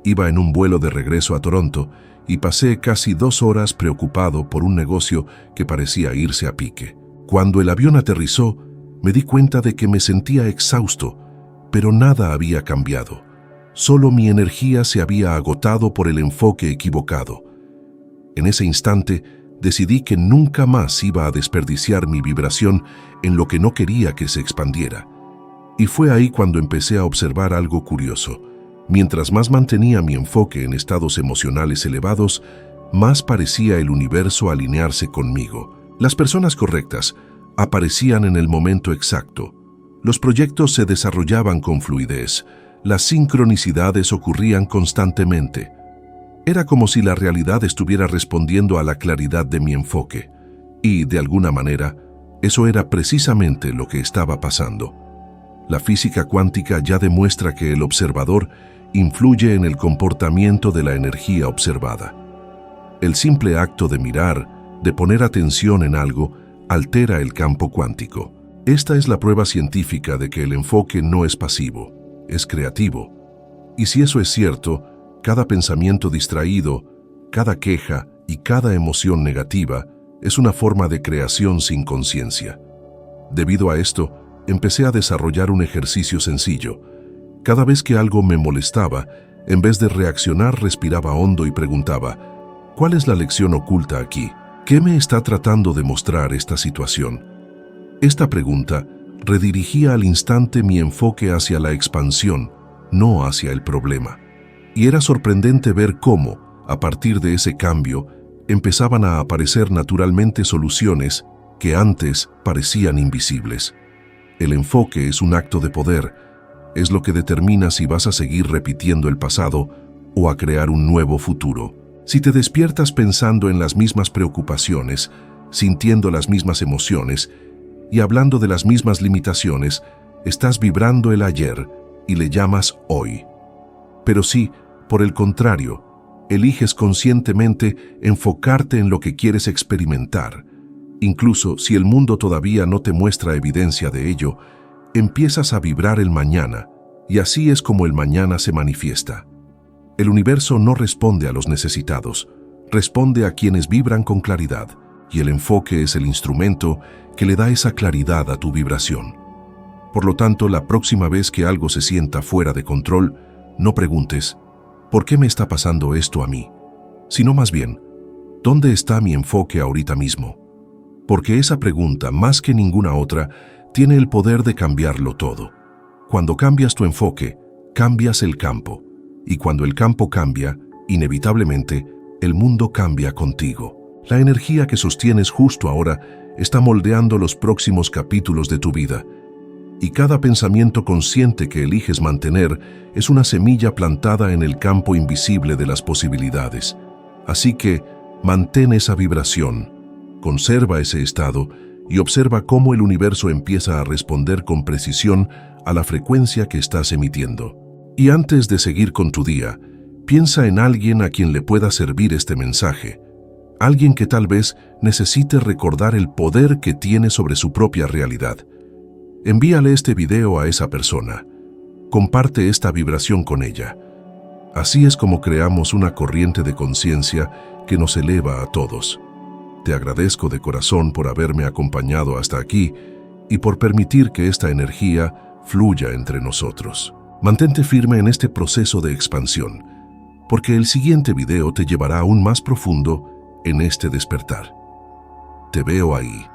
Iba en un vuelo de regreso a Toronto y pasé casi 2 horas preocupado por un negocio que parecía irse a pique. Cuando el avión aterrizó, me di cuenta de que me sentía exhausto, pero nada había cambiado. Solo mi energía se había agotado por el enfoque equivocado. En ese instante, decidí que nunca más iba a desperdiciar mi vibración en lo que no quería que se expandiera. Y fue ahí cuando empecé a observar algo curioso. Mientras más mantenía mi enfoque en estados emocionales elevados, más parecía el universo alinearse conmigo. Las personas correctas aparecían en el momento exacto. Los proyectos se desarrollaban con fluidez. Las sincronicidades ocurrían constantemente. Era como si la realidad estuviera respondiendo a la claridad de mi enfoque. Y, de alguna manera, eso era precisamente lo que estaba pasando. La física cuántica ya demuestra que el observador influye en el comportamiento de la energía observada. El simple acto de mirar, de poner atención en algo, altera el campo cuántico. Esta es la prueba científica de que el enfoque no es pasivo, es creativo. Y si eso es cierto, cada pensamiento distraído, cada queja y cada emoción negativa es una forma de creación sin conciencia. Debido a esto, empecé a desarrollar un ejercicio sencillo. Cada vez que algo me molestaba, en vez de reaccionar, respiraba hondo y preguntaba, ¿cuál es la lección oculta aquí? ¿Qué me está tratando de mostrar esta situación? Esta pregunta redirigía al instante mi enfoque hacia la expansión, no hacia el problema. Y era sorprendente ver cómo, a partir de ese cambio, empezaban a aparecer naturalmente soluciones que antes parecían invisibles. El enfoque es un acto de poder, es lo que determina si vas a seguir repitiendo el pasado o a crear un nuevo futuro. Si te despiertas pensando en las mismas preocupaciones, sintiendo las mismas emociones y hablando de las mismas limitaciones, estás vibrando el ayer y le llamas hoy. Pero si, por el contrario, eliges conscientemente enfocarte en lo que quieres experimentar, incluso si el mundo todavía no te muestra evidencia de ello, empiezas a vibrar el mañana, y así es como el mañana se manifiesta. El universo no responde a los necesitados, responde a quienes vibran con claridad, y el enfoque es el instrumento que le da esa claridad a tu vibración. Por lo tanto, la próxima vez que algo se sienta fuera de control, no preguntes, ¿por qué me está pasando esto a mí? Sino más bien, ¿dónde está mi enfoque ahorita mismo? Porque esa pregunta, más que ninguna otra, tiene el poder de cambiarlo todo. Cuando cambias tu enfoque, cambias el campo. Y cuando el campo cambia, inevitablemente, el mundo cambia contigo. La energía que sostienes justo ahora está moldeando los próximos capítulos de tu vida. Y cada pensamiento consciente que eliges mantener es una semilla plantada en el campo invisible de las posibilidades. Así que, mantén esa vibración, conserva ese estado y observa cómo el universo empieza a responder con precisión a la frecuencia que estás emitiendo. Y antes de seguir con tu día, piensa en alguien a quien le pueda servir este mensaje. Alguien que tal vez necesite recordar el poder que tiene sobre su propia realidad. Envíale este video a esa persona. Comparte esta vibración con ella. Así es como creamos una corriente de conciencia que nos eleva a todos. Te agradezco de corazón por haberme acompañado hasta aquí y por permitir que esta energía fluya entre nosotros. Mantente firme en este proceso de expansión, porque el siguiente video te llevará aún más profundo en este despertar. Te veo ahí.